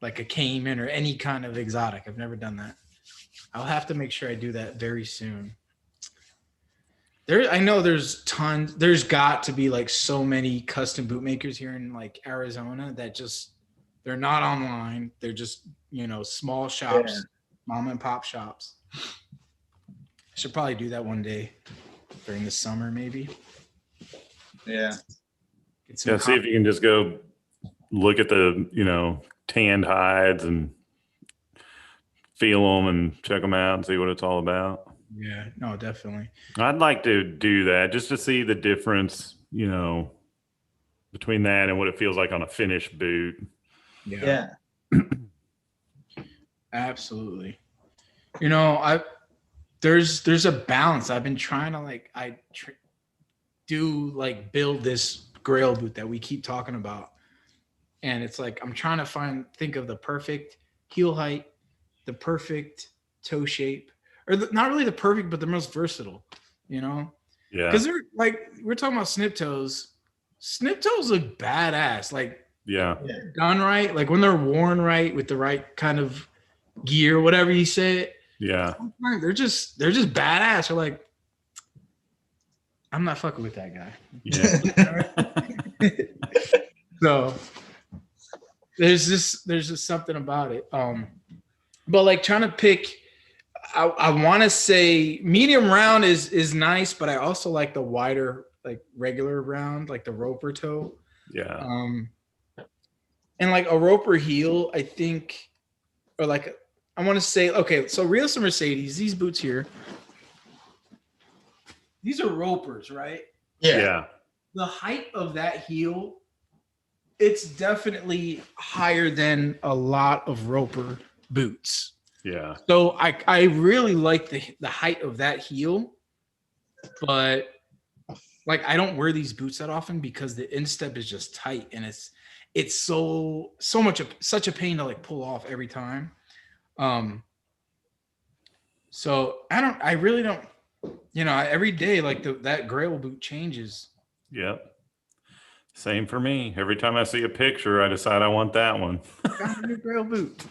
like a Cayman or any kind of exotic. I've never done that. I'll have to make sure I do that very soon. I know there's tons. There's got to be like so many custom boot makers here in like Arizona that they're not online. They're just small shops, mom and pop shops. I should probably do that one day during the summer, maybe. Yeah. See if you can just go look at the tanned hides and feel them and check them out and see what it's all about. Yeah, no, definitely. I'd like to do that just to see the difference, between that and what it feels like on a finished boot. Yeah. Absolutely. There's a balance. I've been trying to build this Grail boot that we keep talking about. And it's like, I'm trying to think of the perfect heel height, the perfect toe shape, or not really the perfect, but the most versatile, Yeah. Because they're like, we're talking about snip toes. Snip toes look badass. Like, done right. Like when they're worn right with the right kind of gear, whatever you say. Yeah. They're just badass. They're like, I'm not fucking with that guy. Yeah. So there's just something about it. But like trying to pick, I want to say medium round is nice, but I also like the wider, like regular round, like the roper toe. Yeah. And like a roper heel, I think, or like I want to say, okay, so Rios and Mercedes, these boots here, these are ropers, right? Yeah. The height of that heel, it's definitely higher than a lot of roper boots. Yeah. So I really like the height of that heel, but like I don't wear these boots that often because the instep is just tight and it's such a pain to like pull off every time. So I really don't, every day like that Grail boot changes. Yep. Same for me. Every time I see a picture, I decide I want that one. Got a new Grail boot.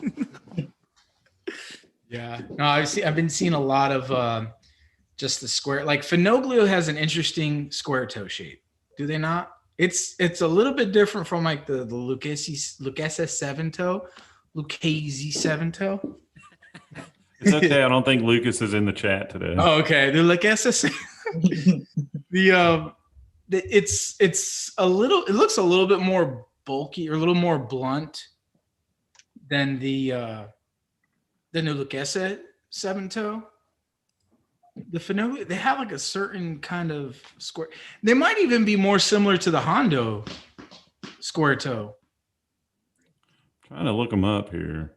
Yeah. No, I've been seeing a lot of just the square. Like Finoglio has an interesting square toe shape. Do they not? It's a little bit different from like the Lucchese 7 toe. Lucchese 7 toe. It's okay. I don't think Lucas is in the chat today. Oh, okay. The Lucchese. It's a little. It looks a little bit more bulky or a little more blunt than the new Lucchese 7 toe. The Finoglio, they have like a certain kind of square. They might even be more similar to the Hondo square toe. Trying to look them up here.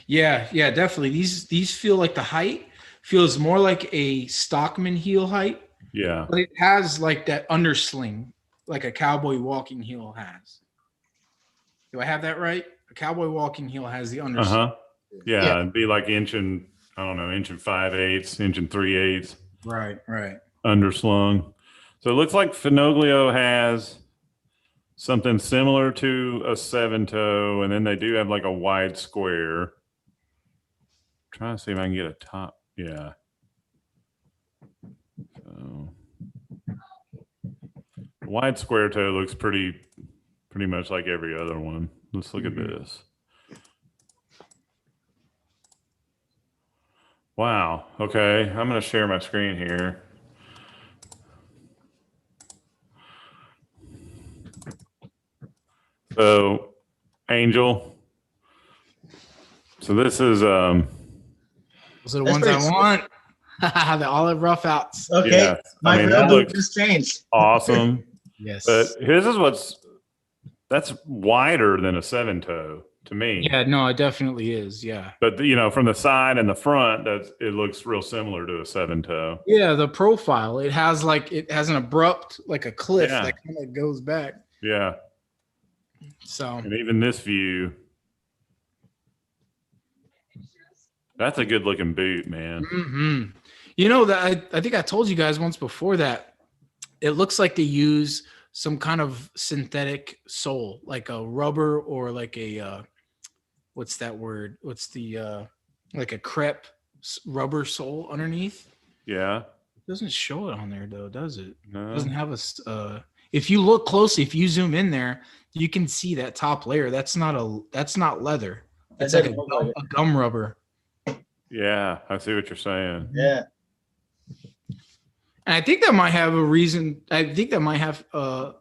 Yeah, definitely. These feel like the height feels more like a Stockman heel height. Yeah. But it has like that undersling, like a cowboy walking heel has. Do I have that right? A cowboy walking heel has the undersling. Uh-huh. Yeah, it'd be like inch and 5/8, inch and 3/8. Right. Underslung. So it looks like Finoglio has something similar to a 7 toe, and then they do have like a wide square. Trying to see if I can get a top. Yeah. So wide square toe looks pretty much like every other one. Let's look at this. Wow. Okay. I'm going to share my screen here. So, Angel. So this is Those are the ones I want. The olive rough outs. Okay. Yeah. My that Grail boot looks just changed. awesome. Yes. But his is that's wider than a 7 toe to me. Yeah, no, it definitely is. Yeah. But from the side and the front, it looks real similar to a 7 toe. Yeah, the profile. It has an abrupt, like a cliff that kind of goes back. Yeah. So And even this view. That's a good looking boot, man. mm-hmm. That I think I told you guys once before that it looks like they use some kind of synthetic sole, like a rubber or like a what's that word? What's the like a crepe rubber sole underneath? Yeah. It doesn't show it on there though, does it? No. It doesn't have a. If you look closely, if you zoom in there, you can see that top layer. That's not leather. It's like a gum rubber. Yeah, I see what you're saying. Yeah. And I think that might have a reason. I think that might have a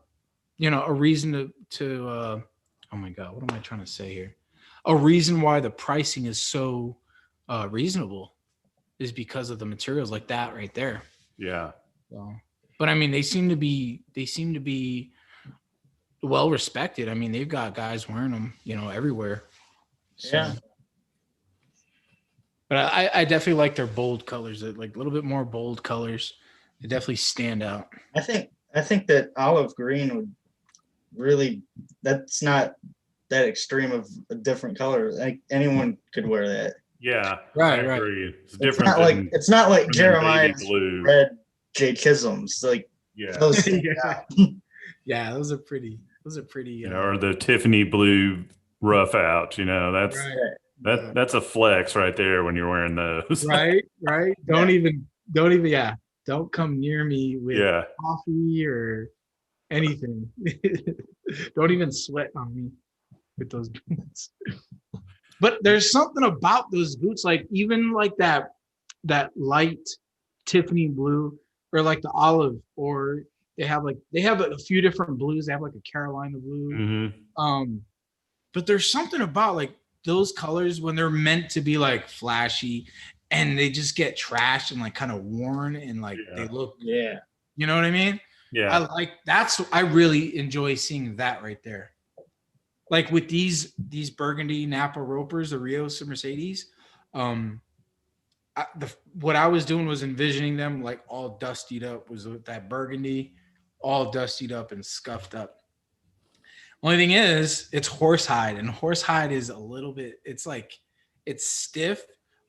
reason to oh my God, what am I trying to say here? A reason why the pricing is so reasonable is because of the materials like that right there. Yeah. So, but I mean, they seem to be well respected. I mean, they've got guys wearing them, everywhere. So. Yeah. But I definitely like their bold colors. They're like a little bit more bold colors. They definitely stand out. I think that olive green would really. That's not that extreme of a different color. Like anyone could wear that. Yeah. Right. I agree. It's different. It's not like Jeremiah's blue. red J Chisholm's. Like those. Yeah, those are pretty. Or the Tiffany blue rough out. You know, that's a flex right there when you're wearing those. Right. Don't even, yeah. Don't come near me with coffee or anything. Don't even sweat on me with those boots. But there's something about those boots, like even like that light Tiffany blue or like the olive, or they have a few different blues. They have like a Carolina blue. But there's something about like those colors when they're meant to be like flashy and they just get trashed and like kind of worn and like they look, you know what I mean? Yeah. I really enjoy seeing that right there. Like with these burgundy Napa Ropers, the Rios and Mercedes, what I was doing was envisioning them like all dustied up, was with that burgundy, all dustied up and scuffed up. Only thing is, it's horsehide, and horsehide is a little bit, it's stiff,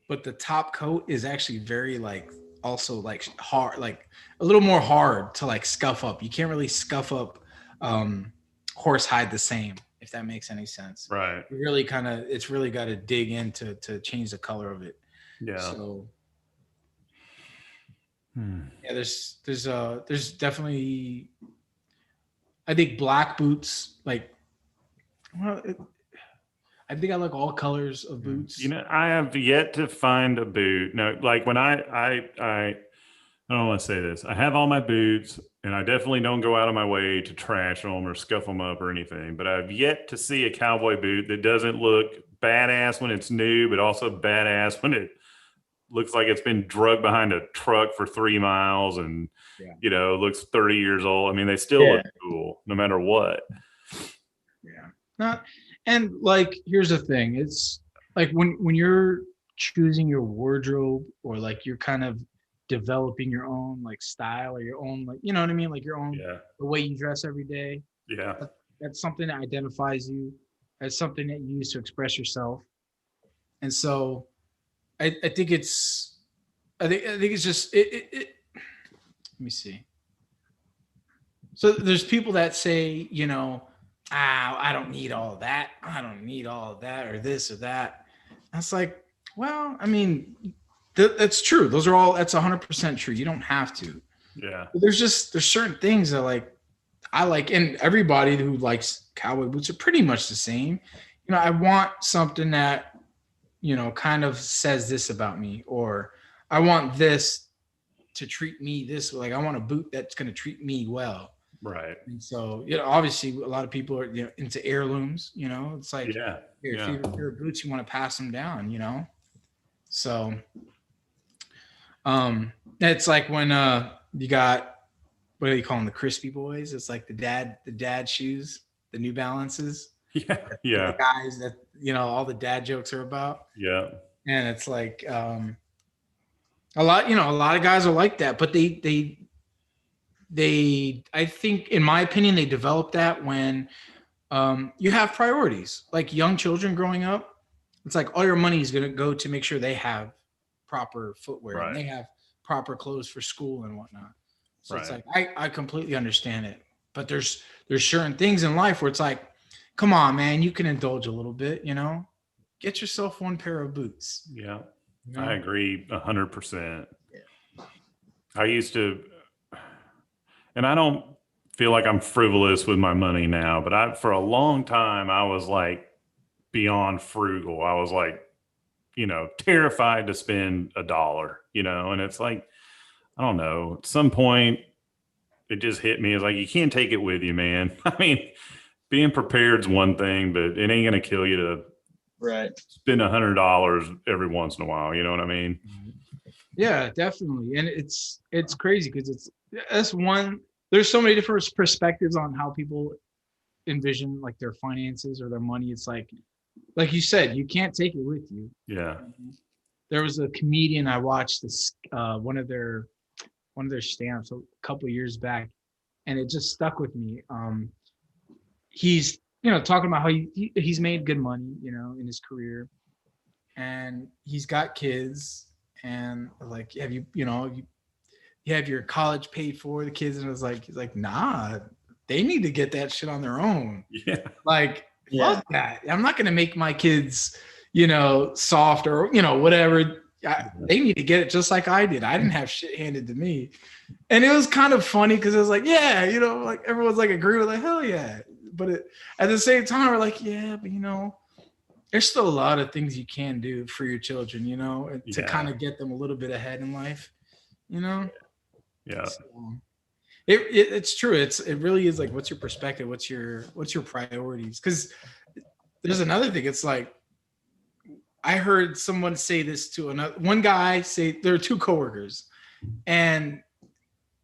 but the top coat is actually very like also like hard, like a little more hard to like scuff up. You can't really scuff up horsehide the same, if that makes any sense. Right. You really it's really got to dig in to change the color of it. Yeah. So yeah, there's definitely, I think black boots, like, well, I think I like all colors of boots. You know, I have yet to find a boot. No, like when I don't want to say this. I have all my boots, and I definitely don't go out of my way to trash them or scuff them up or anything. But I've yet to see a cowboy boot that doesn't look badass when it's new, but also badass when it looks like it's been drugged behind a truck for 3 miles and, you know, looks 30 years old. I mean, they still look cool no matter what. Yeah. And like, here's the thing. It's like when you're choosing your wardrobe, or like you're kind of developing your own like style or your own, like, you know what I mean? Like your own, the way you dress every day. Yeah. That's something that identifies you. That's something that you use to express yourself. And so I think it's just let me see. So there's people that say, you know, I don't need all of that. I don't need all of that or this or that. That's like, well, I mean, that's true. That's 100% true. You don't have to. Yeah. But there's certain things that like I like, and everybody who likes cowboy boots are pretty much the same. You know, I want something that, you know, kind of says this about me, or I want this to treat me this way. Like I want a boot that's going to treat me well. Right. And so, you know, obviously a lot of people are, you know, into heirlooms, you know, it's like your favorite pair of boots, you want to pass them down, you know? So, it's like when, you got, what do you call them? The crispy boys. It's like the dad shoes, the New Balances. Yeah. Yeah. The guys that, you know, all the dad jokes are about. Yeah. And it's like, a lot of guys are like that, but they I think, in my opinion, they develop that when you have priorities. Like young children growing up, it's like all your money is going to go to make sure they have proper footwear and they have proper clothes for school and whatnot. So it's like, I completely understand it, but there's certain things in life where it's like, come on, man, you can indulge a little bit, you know, get yourself one pair of boots. Yeah. You know? I agree 100%. I used to, and I don't feel like I'm frivolous with my money now, but for a long time, I was like beyond frugal. I was like, you know, terrified to spend $1, you know, and it's like, I don't know, at some point it just hit me. It's like, you can't take it with you, man. I mean, being prepared is one thing, but it ain't going to kill you to spend $100 every once in a while. You know what I mean? Yeah, definitely. And it's crazy because there's so many different perspectives on how people envision like their finances or their money. It's like you said, you can't take it with you. Yeah. There was a comedian I watched this, one of their stand-ups a couple of years back, and it just stuck with me. He's, you know, talking about how he's made good money, you know, in his career, and he's got kids, and like, have you have your college paid for, the kids? And he's like, nah, they need to get that shit on their own. Yeah. Like, Yeah. Fuck that. I'm not going to make my kids, soft or, whatever. They need to get it just like I did. I didn't have shit handed to me. And it was kind of funny because it was like, yeah, like everyone's like agreeing with like, hell yeah. But at the same time, we're like, yeah, but there's still a lot of things you can do for your children, to kind of get them a little bit ahead in life, Yeah. So, it's true. It really is like, what's your perspective? What's your priorities? Because there's another thing. It's like, I heard someone say this to one guy say, there are two coworkers, and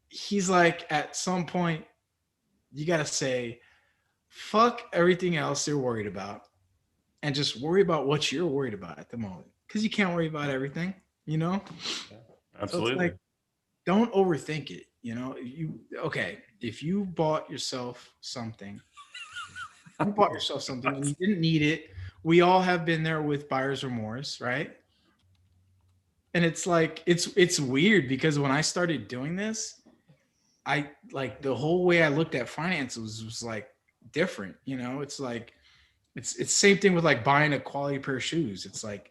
he's like, at some point, you got to say, fuck everything else they're worried about and just worry about what you're worried about at the moment. Because you can't worry about everything, Absolutely. So it's like, don't overthink it. If you bought yourself something, and you didn't need it. We all have been there with buyer's remorse, right? And it's like, it's weird because when I started doing this, I like the whole way I looked at finances was like different, it's like, it's same thing with like buying a quality pair of shoes. It's like,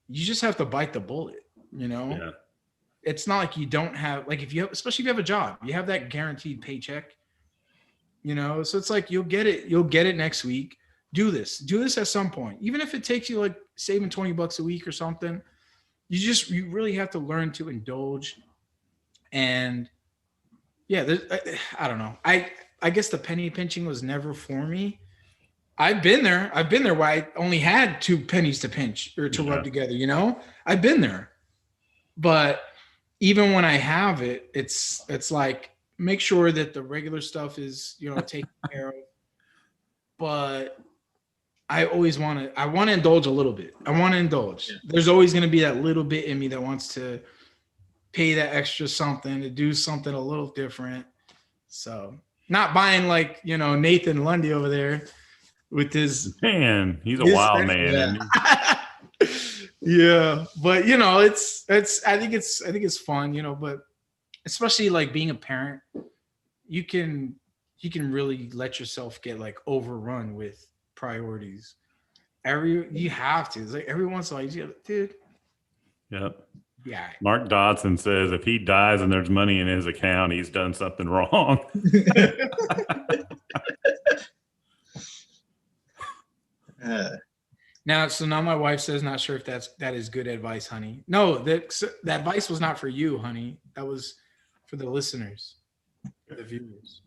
you just have to bite the bullet, Yeah. It's not like you don't have, like, especially if you have a job, you have that guaranteed paycheck, so it's like, you'll get it next week. Do this at some point, even if it takes you like saving $20 a week or something. You really have to learn to indulge. And yeah, I don't know. I guess the penny pinching was never for me. I've been there where I only had 2 pennies to pinch or to rub together, I've been there. But even when I have it, it's like, make sure that the regular stuff is, taken care of. But I always want to indulge a little bit. I want to indulge. Yeah. There's always going to be that little bit in me that wants to pay that extra something, to do something a little different. So not buying like, Nathan Lundy over there with his man. He's a wild man. Yeah. But I think it's fun, but especially like being a parent, you can really let yourself get like overrun with priorities. You have to. It's like every once in a while, dude. Yep. Yeah. Mark Dodson says if he dies and there's money in his account, he's done something wrong. Now my wife says, not sure if that is good advice, honey. No, that advice was not for you, honey. That was for the listeners, for the viewers.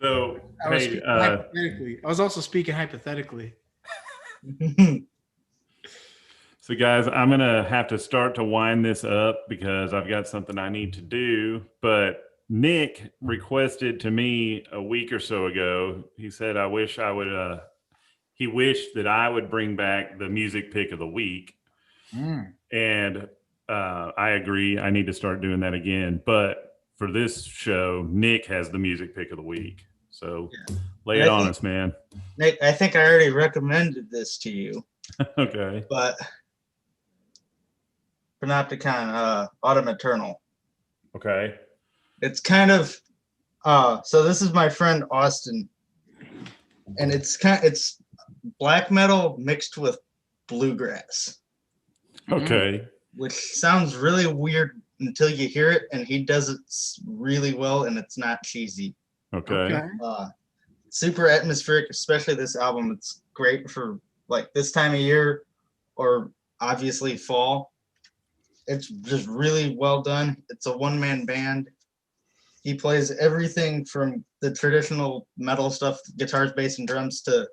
So I was also speaking hypothetically. So guys, I'm going to have to start to wind this up because I've got something I need to do. But Nick requested to me a week or so ago. He said, he wished that I would bring back the music pick of the week. And I agree. I need to start doing that again. But for this show, Nick has the music pick of the week. So lay it on us, man. Nick, I think I already recommended this to you. Okay. But Panopticon, Autumn Eternal. Okay. It's kind of so this is my friend Austin, and it's black metal mixed with bluegrass. Okay. Which sounds really weird until you hear it, and he does it really well, and it's not cheesy. Okay. Super atmospheric, especially this album. It's great for like this time of year, or obviously fall. It's just really well done. It's a one-man band. He plays everything from the traditional metal stuff, guitars, bass, and drums, to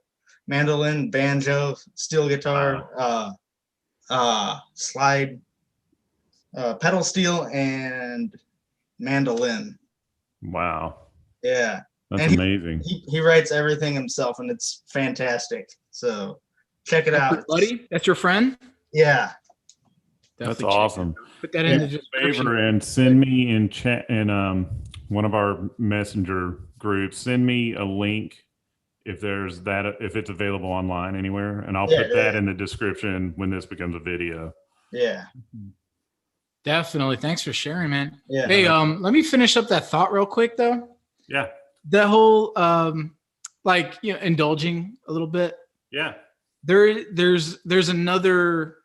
mandolin, banjo, steel guitar, slide, pedal steel, and mandolin. Wow. Yeah. That's amazing. He writes everything himself, and it's fantastic. So check it out. Buddy, that's your friend? Yeah. That's awesome. Put that in the description. Favor and send me in chat in one of our messenger groups. Send me a link if it's available online anywhere, and I'll put that in the description when this becomes a video. Yeah. Definitely. Thanks for sharing, man. Yeah. Hey, let me finish up that thought real quick though. Yeah. The whole like, indulging a little bit, Yeah. there's another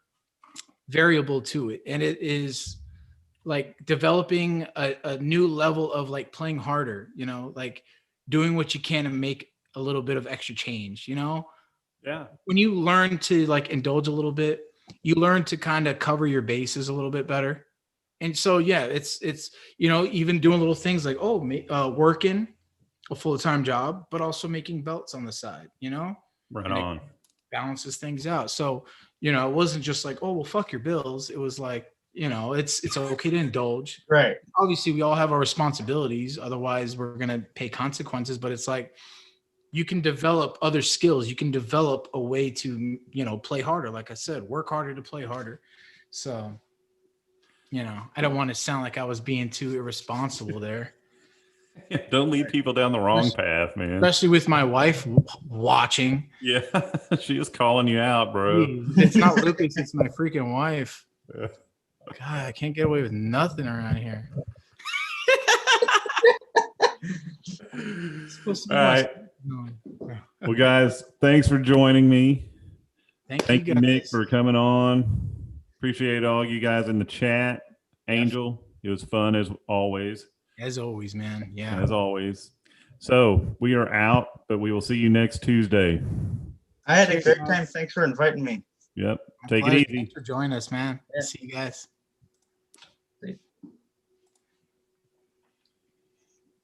variable to it, and it is like developing a new level of like playing harder, like doing what you can to make a little bit of extra change. Yeah. When you learn to like indulge a little bit, you learn to kind of cover your bases a little bit better. And so, yeah, it's even doing little things like, working a full-time job, but also making belts on the side, Right and it on. balances things out. So, it wasn't just like, oh, well, fuck your bills. It was like, it's okay to indulge. Right. Obviously, we all have our responsibilities. Otherwise, we're going to pay consequences. But it's like, you can develop other skills. You can develop a way to, play harder. Like I said, work harder to play harder. So, I don't want to sound like I was being too irresponsible there. Don't lead people down the wrong path, man. Especially with my wife watching. Yeah. She is calling you out, bro. Jeez, it's not Lucas, it's my freaking wife. Yeah. God, I can't get away with nothing around here. Supposed to be All right. No. Well, guys, thanks for joining me. Thank you, guys. Nick, for coming on. Appreciate all you guys in the chat. Angel, it was fun as always. As always, man. Yeah. As always. So we are out, but we will see you next Tuesday. I had a great time. Thanks for inviting me. Yep. Take it easy. Thanks for joining us, man. Yeah. See you guys.